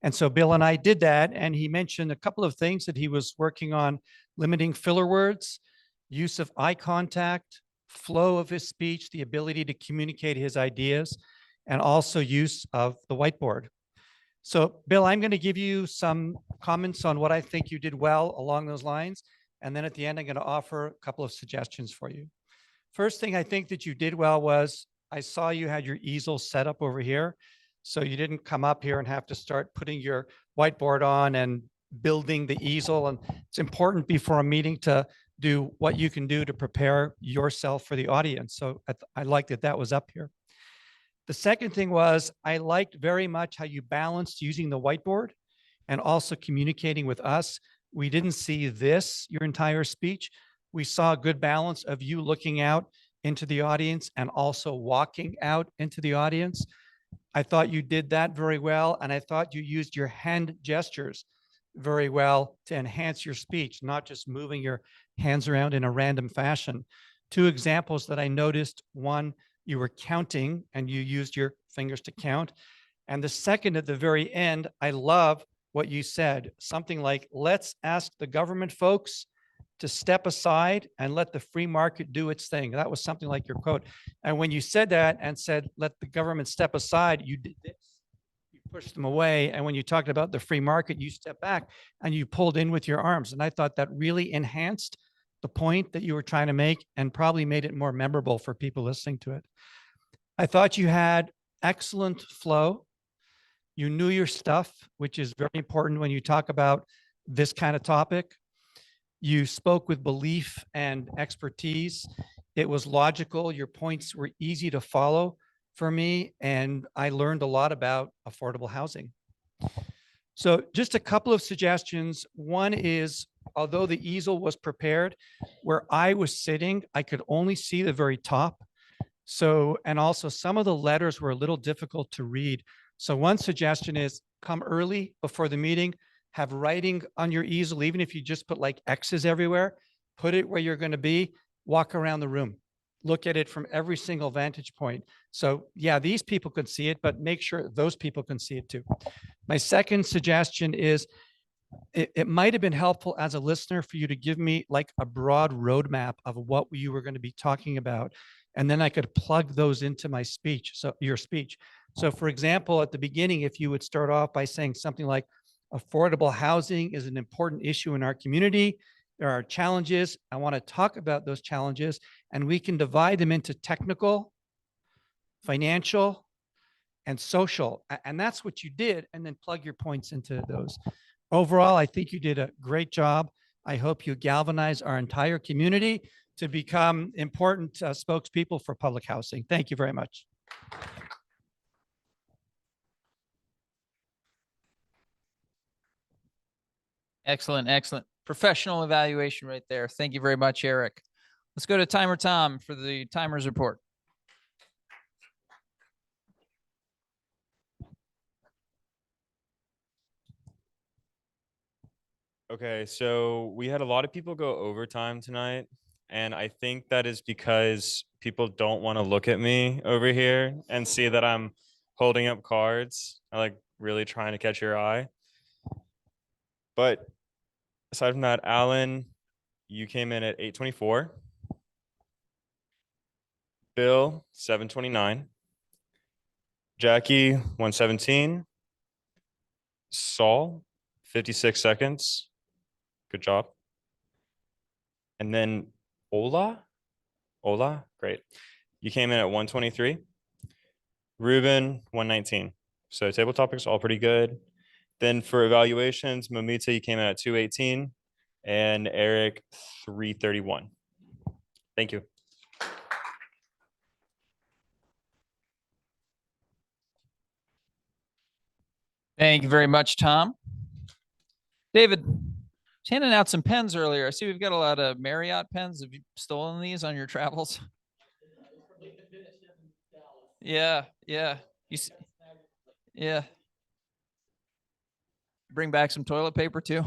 And so Bill and I did that, and he mentioned a couple of things that he was working on: limiting filler words, use of eye contact, flow of his speech, the ability to communicate his ideas, and also use of the whiteboard. So Bill, I'm going to give you some comments on what I think you did well along those lines. And then at the end, I'm going to offer a couple of suggestions for you. First thing I think that you did well was, I saw you had your easel set up over here. So you didn't come up here and have to start putting your whiteboard on and building the easel. And it's important before a meeting to do what you can do to prepare yourself for the audience. So I liked that that was up here. The second thing was, I liked very much how you balanced using the whiteboard and also communicating with us. We didn't see this your entire speech. We saw a good balance of you looking out into the audience and also walking out into the audience. I thought you did that very well, and I thought you used your hand gestures very well to enhance your speech, not just moving your hands around in a random fashion. Two examples that I noticed: one, you were counting and you used your fingers to count. And the second, at the very end, I love what you said, something like, let's ask the government folks to step aside and let the free market do its thing. That was something like your quote. And when you said that and said, let the government step aside, you did this. You pushed them away. And when you talked about the free market, you stepped back and you pulled in with your arms. And I thought that really enhanced the point that you were trying to make and probably made it more memorable for people listening to it. I thought you had excellent flow. You knew your stuff, which is very important when you talk about this kind of topic. You spoke with belief and expertise. It was logical. Your points were easy to follow for me, and I learned a lot about affordable housing. So just a couple of suggestions. One is, although the easel was prepared, where I was sitting, I could only see the very top. So, and also some of the letters were a little difficult to read. So one suggestion is, come early before the meeting, have writing on your easel, even if you just put like X's everywhere, put it where you're going to be, walk around the room, look at it from every single vantage point. So yeah, these people could see it, but make sure those people can see it too. My second suggestion is, it might have been helpful as a listener for you to give me like a broad roadmap of what you were going to be talking about. And then I could plug those into my speech, so your speech. So for example, at the beginning, if you would start off by saying something like, affordable housing is an important issue in our community. There are challenges. I want to talk about those challenges, and we can divide them into technical, financial, and social. And that's what you did, and then plug your points into those. Overall, I think you did a great job. I hope you galvanize our entire community to become important spokespeople for public housing. Thank you very much. Excellent, excellent. Professional evaluation right there. Thank you very much, Eric. Let's go to Timer Tom for the timers report. Okay, so we had a lot of people go overtime tonight, and I think that is because people don't want to look at me over here and see that I'm holding up cards. I like really trying to catch your eye. But aside from that, Alan, you came in at 824. Bill, 729. Jackie, 117. Saul, 56 seconds. Good job. And then Ola, great. You came in at 123. Ruben, 119. So table topics, all pretty good. Then for evaluations, Momita, you came in at 218, and Eric, 331. Thank you. Thank you very much, Tom. David, was handing out some pens earlier. I see we've got a lot of Marriott pens. Have you stolen these on your travels? Yeah, yeah. Yeah. Bring back some toilet paper too.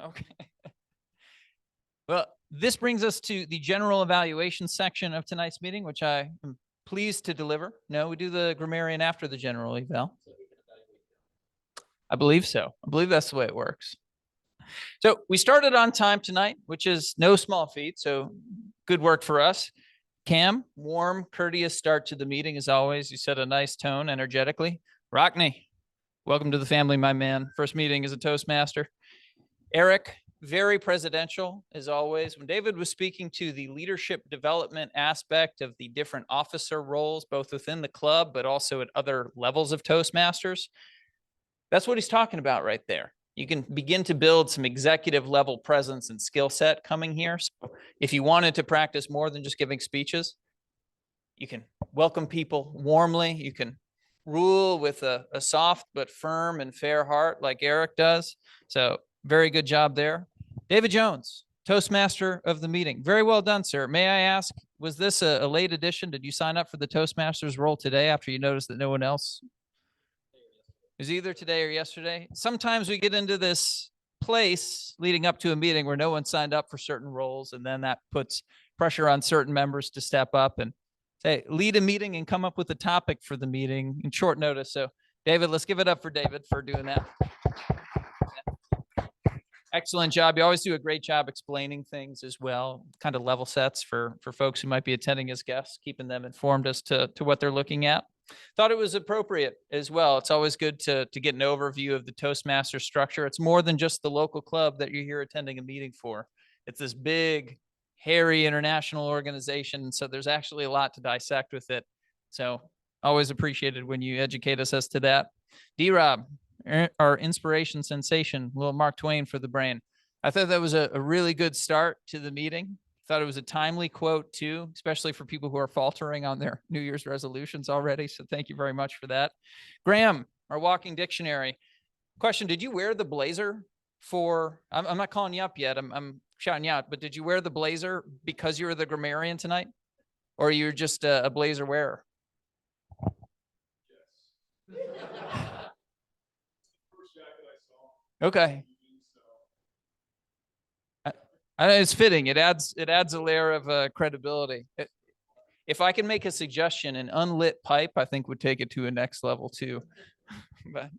Okay. Well, this brings us to the general evaluation section of tonight's meeting, which I am pleased to deliver. No, we do the grammarian after the general eval. I believe so. I believe that's the way it works. So we started on time tonight, which is no small feat. So good work for us. Cam, warm, courteous start to the meeting as always. You set a nice tone energetically. Rockney, welcome to the family, my man. First meeting as a Toastmaster. Eric, very presidential as always. When David was speaking to the leadership development aspect of the different officer roles, both within the club, but also at other levels of Toastmasters, that's what he's talking about right there. You can begin to build some executive level presence and skill set coming here. So if you wanted to practice more than just giving speeches, you can welcome people warmly. You can rule with a soft but firm and fair heart like Eric does. So very good job there. David Jones, Toastmaster of the meeting. Very well done, sir. May I ask, was this a late addition? Did you sign up for the Toastmasters role today after you noticed that no one else? It was either today or yesterday. Sometimes we get into this place leading up to a meeting where no one signed up for certain roles, and then that puts pressure on certain members to step up and say, lead a meeting and come up with a topic for the meeting in short notice. So David, let's give it up for David for doing that. Excellent job. You always do a great job explaining things as well, kind of level sets for folks who might be attending as guests, keeping them informed as to what they're looking at. Thought it was appropriate as well. It's always good to get an overview of the Toastmaster structure. It's more than just the local club that you're here attending a meeting for. It's this big, hairy international organization. So there's actually a lot to dissect with it. So always appreciated when you educate us as to that. D-Rob, our inspiration sensation, little Mark Twain for the brain. I thought that was a really good start to the meeting. Thought it was a timely quote too, especially for people who are faltering on their New Year's resolutions already. So thank you very much for that. Graham, our walking dictionary. Question, did you wear the blazer for, I'm not calling you up yet, I'm shouting you out, but did you wear the blazer because you were the grammarian tonight? Or you're just a blazer wearer? Okay. It's fitting. It adds a layer of credibility. If I can make a suggestion, an unlit pipe, I think would take it to a next level too. But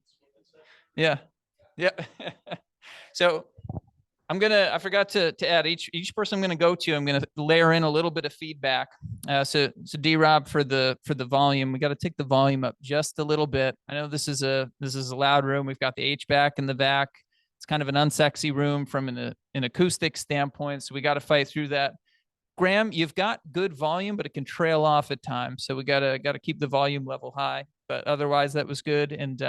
yeah. So I forgot to add each person I'm gonna go to, I'm gonna layer in a little bit of feedback. So D-Rob for the volume, we got to take the volume up just a little bit. I know this is a loud room. We've got the HVAC in the back. It's kind of an unsexy room from an acoustic standpoint. So we got to fight through that. Graham, you've got good volume, but it can trail off at times. So we got to keep the volume level high, but otherwise that was good. And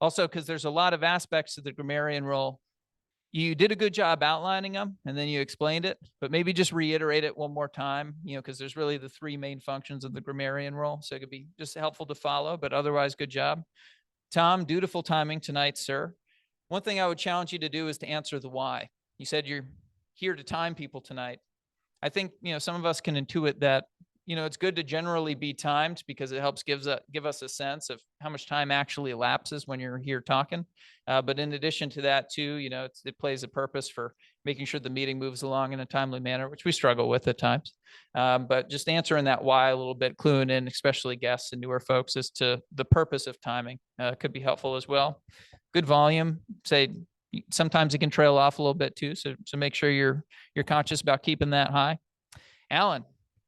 also because there's a lot of aspects to the grammarian role. You did a good job outlining them and then you explained it, but maybe just reiterate it one more time, because there's really the three main functions of the grammarian role. So it could be just helpful to follow, but otherwise good job. Tom, dutiful timing tonight, sir. One thing I would challenge you to do is to answer the why. You said you're here to time people tonight. I think, some of us can intuit that, it's good to generally be timed because it helps give us a sense of how much time actually elapses when you're here talking. But in addition to that too, it plays a purpose for making sure the meeting moves along in a timely manner, which we struggle with at times. But just answering that why a little bit, cluing in, especially guests and newer folks, as to the purpose of timing could be helpful as well. Good volume. Say sometimes it can trail off a little bit too. So make sure you're conscious about keeping that high. Alan,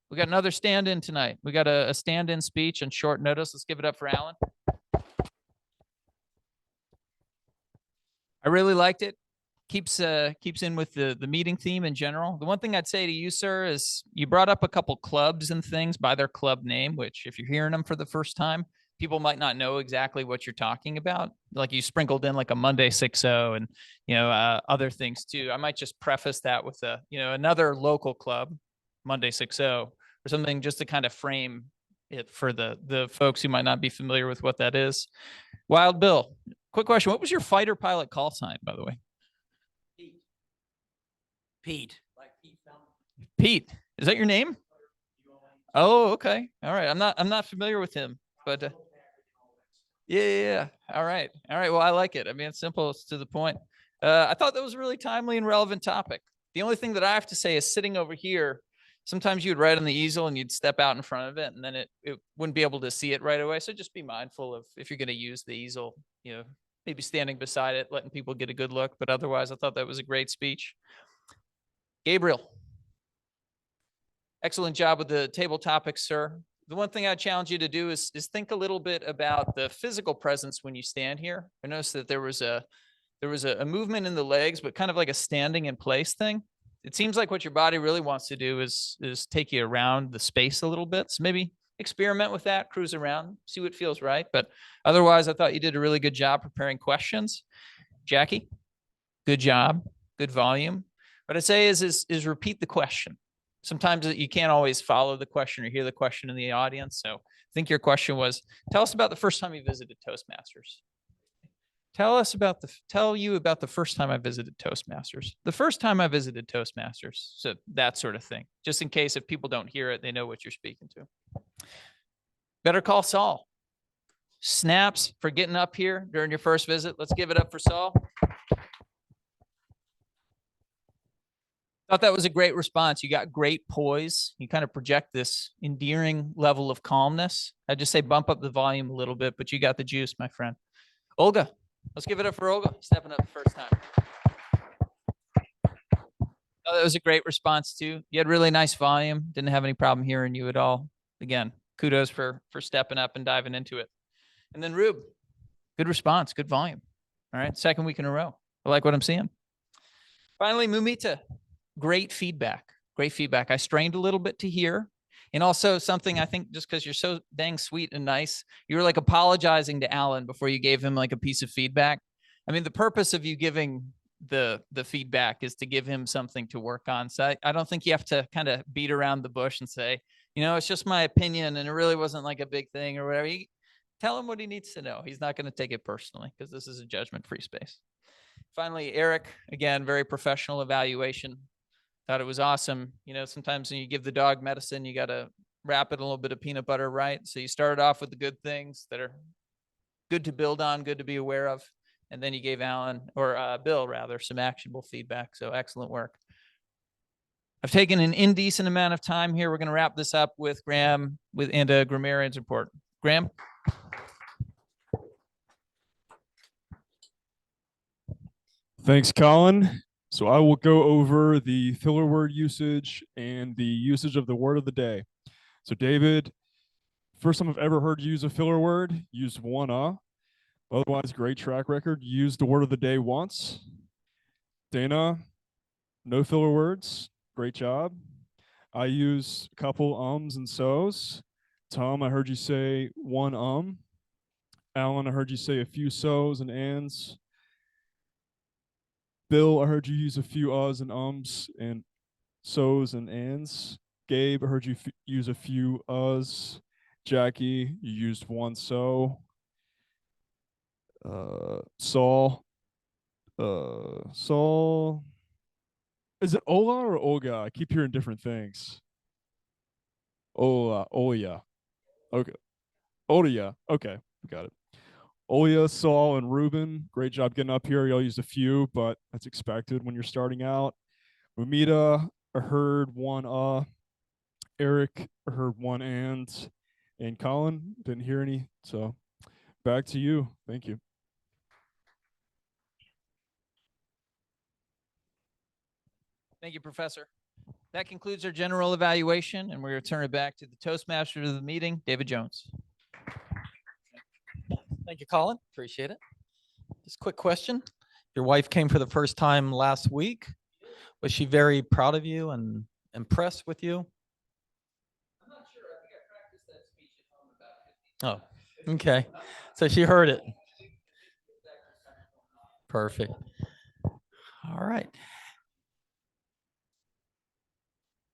we got another stand-in tonight. We got a stand-in speech on short notice. Let's give it up for Alan. I really liked it. Keeps in with the meeting theme in general. The one thing I'd say to you, sir, is you brought up a couple clubs and things by their club name, which if you're hearing them for the first time, people might not know exactly what you're talking about. Like you sprinkled in like a Monday 6-0 and, other things too. I might just preface that with another local club, Monday 6-0, or something just to kind of frame it for the folks who might not be familiar with what that is. Wild Bill, quick question. What was your fighter pilot call sign, by the way? Pete. Pete. Is that your name? Oh, okay. All right. I'm not familiar with him, but yeah. All right. Well, I like it. I mean, it's simple. It's to the point. I thought that was a really timely and relevant topic. The only thing that I have to say is sitting over here, sometimes you'd write on the easel and you'd step out in front of it and then it wouldn't be able to see it right away. So just be mindful of if you're going to use the easel, maybe standing beside it, letting people get a good look. But otherwise, I thought that was a great speech. Gabriel. Excellent job with the table topics, sir. The one thing I challenge you to do is think a little bit about the physical presence when you stand here. I noticed that there was a movement in the legs, but kind of like a standing in place thing. It seems like what your body really wants to do is take you around the space a little bit. So maybe experiment with that, cruise around, see what feels right. But otherwise, I thought you did a really good job preparing questions. Jackie, good job, good volume. What I'd say is repeat the question. Sometimes you can't always follow the question or hear the question in the audience. So I think your question was, tell us about the first time you visited Toastmasters. Tell you about the first time I visited Toastmasters. The first time I visited Toastmasters. So that sort of thing. Just in case if people don't hear it, they know what you're speaking to. Better Call Saul. Snaps for getting up here during your first visit. Let's give it up for Saul. Thought that was a great response. You got great poise. You kind of project this endearing level of calmness. I'd just say bump up the volume a little bit, but you got the juice, my friend. Olga, let's give it up for Olga, stepping up the first time. Oh, that was a great response too. You had really nice volume. Didn't have any problem hearing you at all. Again, kudos for stepping up and diving into it. And then Rube, good response, good volume. All right, second week in a row. I like what I'm seeing. Finally, Mumita. Great feedback. Great feedback. I strained a little bit to hear. And also something I think just because you're so dang sweet and nice, you were like apologizing to Alan before you gave him like a piece of feedback. I mean, the purpose of you giving the feedback is to give him something to work on. So I don't think you have to kind of beat around the bush and say, it's just my opinion and it really wasn't like a big thing or whatever. You tell him what he needs to know. He's not going to take it personally because this is a judgment-free space. Finally, Eric, again, very professional evaluation. Thought it was awesome. Sometimes when you give the dog medicine, you got to wrap it in a little bit of peanut butter, right? So you started off with the good things that are good to build on, good to be aware of. And then you gave Bill rather, some actionable feedback. So excellent work. I've taken an indecent amount of time here. We're going to wrap this up with Graham and a grammarian's report. Graham? Thanks, Colin. So I will go over the filler word usage and the usage of the word of the day. So David, first time I've ever heard you use a filler word, used one Otherwise, great track record. Used the word of the day once. Dana, no filler words. Great job. I use a couple ums and so's. Tom, I heard you say one Alan, I heard you say a few so's and ands. Bill, I heard you use a few uhs and ums and so's and ands. Gabe, I heard you use a few uhs. Jackie, you used one so. Saul, is it Ola or Olga? I keep hearing different things. Oya. Okay. Oya. Okay, got it. Oya, Saul, and Ruben, great job getting up here. Y'all used a few, but that's expected when you're starting out. Umita, I heard one Eric, I heard one and Colin, didn't hear any. So back to you. Thank you. Thank you, Professor. That concludes our general evaluation, and we're going to turn it back to the Toastmaster of the meeting, David Jones. Thank you, Colin. Appreciate it. Just a quick question. Your wife came for the first time last week. Was she very proud of you and impressed with you? I'm not sure. I think I practiced that speech at home about Oh, 50 okay. So she heard it. Perfect. All right.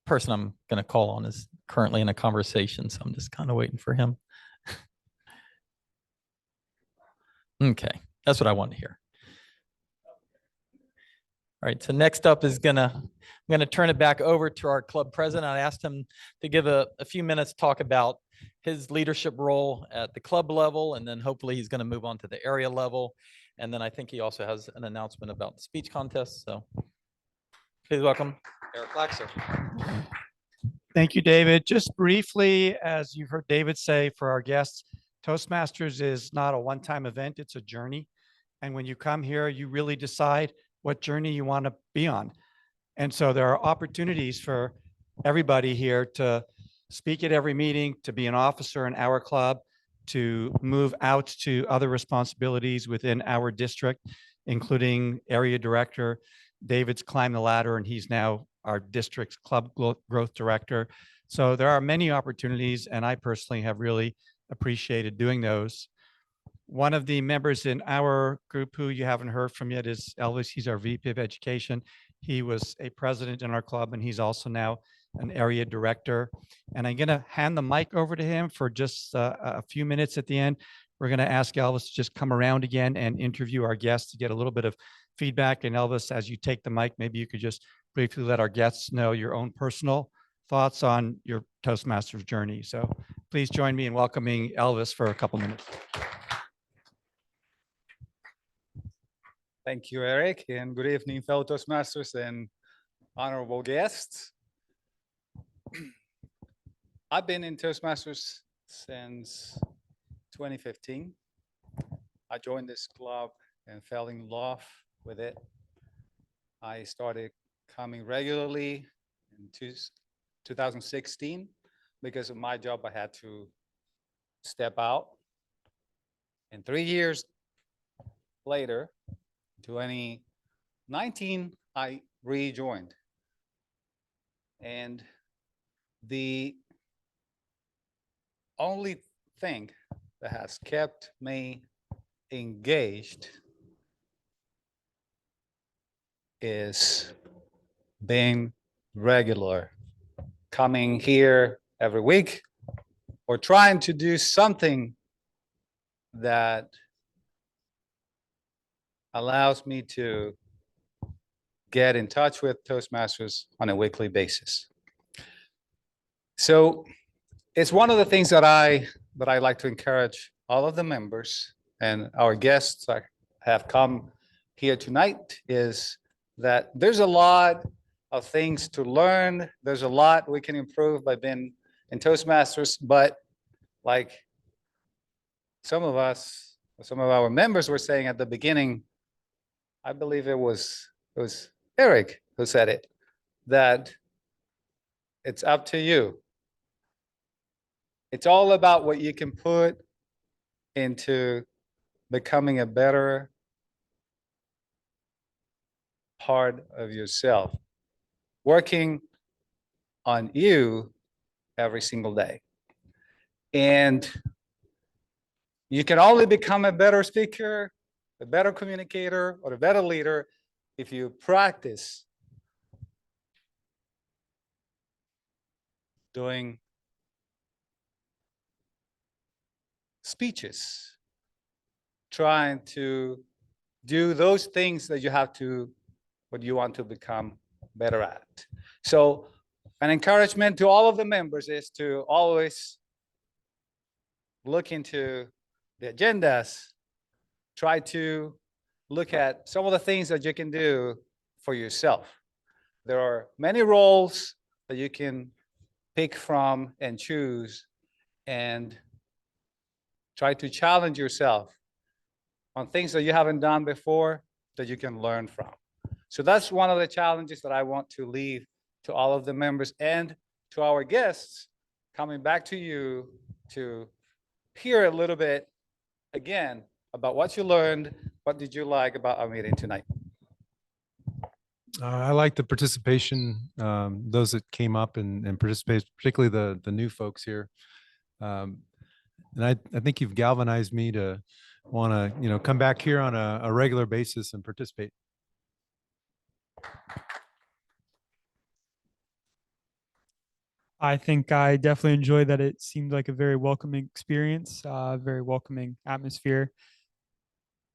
person I'm going to call on is currently in a conversation, so I'm just kind of waiting for him. Okay, that's what I want to hear. All right, so next up is I'm gonna turn it back over to our club president. I asked him to give a few minutes talk about his leadership role at the club level, and then hopefully he's gonna move on to the area level. And then I think he also has an announcement about the speech contest. So please welcome Eric Laxer. Thank you, David. Just briefly, as you've heard David say, for our guests, Toastmasters is not a one-time event, it's a journey. And when you come here, you really decide what journey you want to be on. And so there are opportunities for everybody here to speak at every meeting, to be an officer in our club, to move out to other responsibilities within our district, including area director. David's climbed the ladder and he's now our district's club growth director. So there are many opportunities, and I personally have really appreciated doing those. One of the members in our group who you haven't heard from yet is Elvis. He's our VP of Education. He was a president in our club, and he's also now an area director. And I'm going to hand the mic over to him for just a few minutes at the end. We're going to ask Elvis to just come around again and interview our guests to get a little bit of feedback. And Elvis, as you take the mic, maybe you could just briefly let our guests know your own personal thoughts on your Toastmasters journey. So please join me in welcoming Elvis for a couple minutes. Thank you, Eric, and good evening, fellow Toastmasters and honorable guests. I've been in Toastmasters since 2015. I joined this club and fell in love with it. I started coming regularly in 2016. Because of my job, I had to step out. And 3 years later, 2019, I rejoined. And the only thing that has kept me engaged is being regular, coming here every week or trying to do something that allows me to get in touch with Toastmasters on a weekly basis. So it's one of the things that I like to encourage all of the members and our guests that have come here tonight is that there's a lot of things to learn. There's a lot we can improve by being in Toastmasters, but like some of us, some of our members were saying at the beginning, I believe it was Eric who said it, that it's up to you. It's all about what you can put into becoming a better part of yourself, working on you every single day. And you can only become a better speaker, a better communicator, or a better leader if you practice doing speeches, trying to do those things that you have to, what you want to become better at. So an encouragement to all of the members is to always look into the agendas, try to look at some of the things that you can do for yourself. There are many roles that you can pick from and choose and try to challenge yourself on things that you haven't done before that you can learn from. So that's one of the challenges that I want to leave to all of the members and to our guests, coming back to you to hear a little bit again about what you learned. What did you like about our meeting tonight? I like the participation, those that came up and participated, particularly the new folks here. And I think you've galvanized me to want to, come back here on a regular basis and participate. I think I definitely enjoyed that. It seemed like a very welcoming experience, very welcoming atmosphere.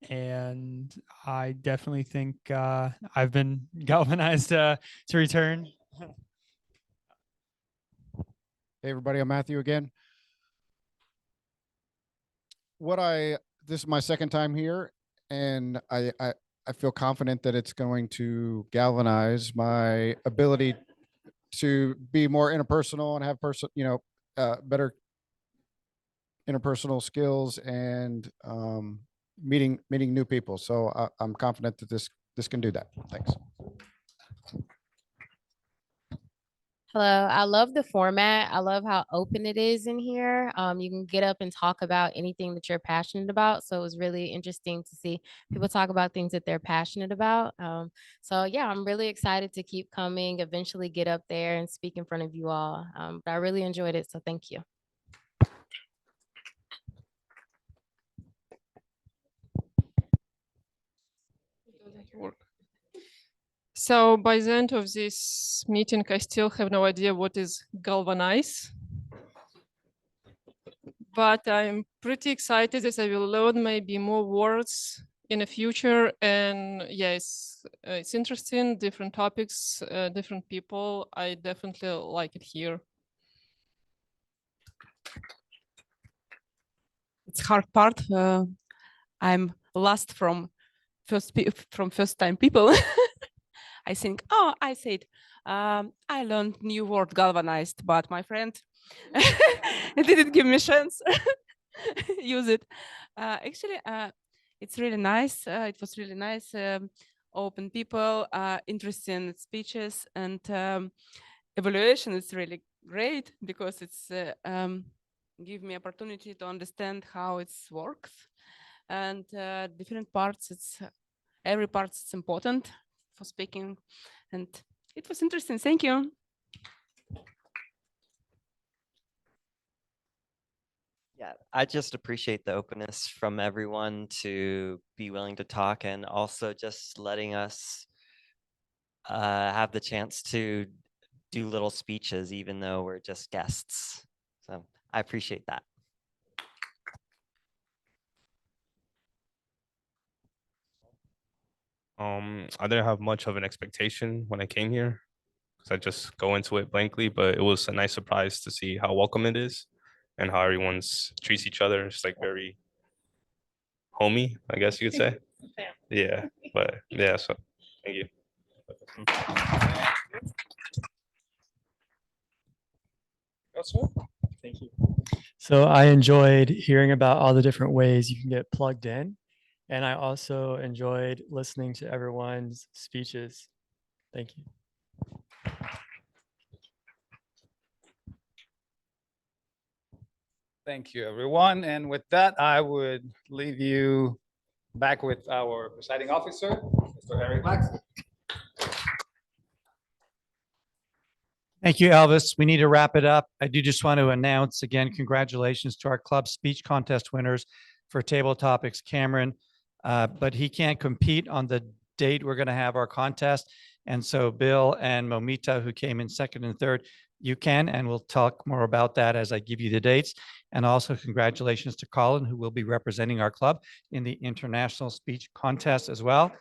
And I definitely think I've been galvanized to return. Hey everybody, I'm Matthew again. This is my second time here, and I feel confident that it's going to galvanize my ability to be more interpersonal and have better interpersonal skills and meeting new people. So I'm confident that this can do that. Thanks. Hello, I love the format. I love how open it is in here. You can get up and talk about anything that you're passionate about. So it was really interesting to see people talk about things that they're passionate about. So yeah, I'm really excited to keep coming, eventually get up there and speak in front of you all. But I really enjoyed it. So thank you. So by the end of this meeting, I still have no idea what is galvanize. But I'm pretty excited that I will learn maybe more words in the future. And yes, it's interesting, different topics, different people. I definitely like it here. It's hard part. I'm lost from first time people. I think, oh, I said, I learned new word galvanized, but my friend didn't give me chance use it. Actually, it's really nice. It was really nice. Open people, interesting speeches, and evaluation is really great because it's give me opportunity to understand how it works, and different parts. It's every part is important for speaking, and it was interesting. Thank you. Yeah, I just appreciate the openness from everyone to be willing to talk, and also just letting us have the chance to do little speeches, even though we're just guests. So I appreciate that. I didn't have much of an expectation when I came here because I just go into it blankly, but it was a nice surprise to see how welcome it is and how everyone's treats each other. It's like very homey, I guess you could say. Yeah, but yeah, so thank you. Thank you. So I enjoyed hearing about all the different ways you can get plugged in. And I also enjoyed listening to everyone's speeches. Thank you. Thank you, everyone. And with that, I would leave you back with our presiding officer, Mr. Eric Max. Thank you, Elvis. We need to wrap it up. I do just want to announce again, congratulations to our club speech contest winners for table topics, Cameron. But he can't compete on the date we're going to have our contest. And so Bill and Momita, who came in second and third, you can, and we'll talk more about that as I give you the dates. And also congratulations to Colin, who will be representing our club in the international speech contest as well.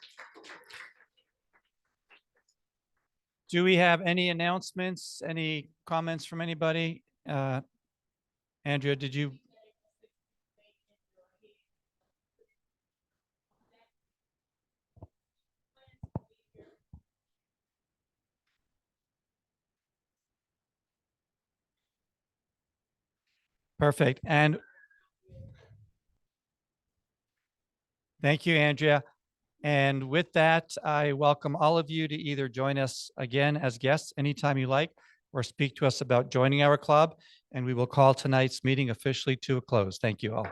Do we have any announcements, any comments from anybody? Andrea, did you? Perfect. And thank you, Andrea. And with that, I welcome all of you to either join us again as guests anytime you like, or speak to us about joining our club. And we will call tonight's meeting officially to a close. Thank you all.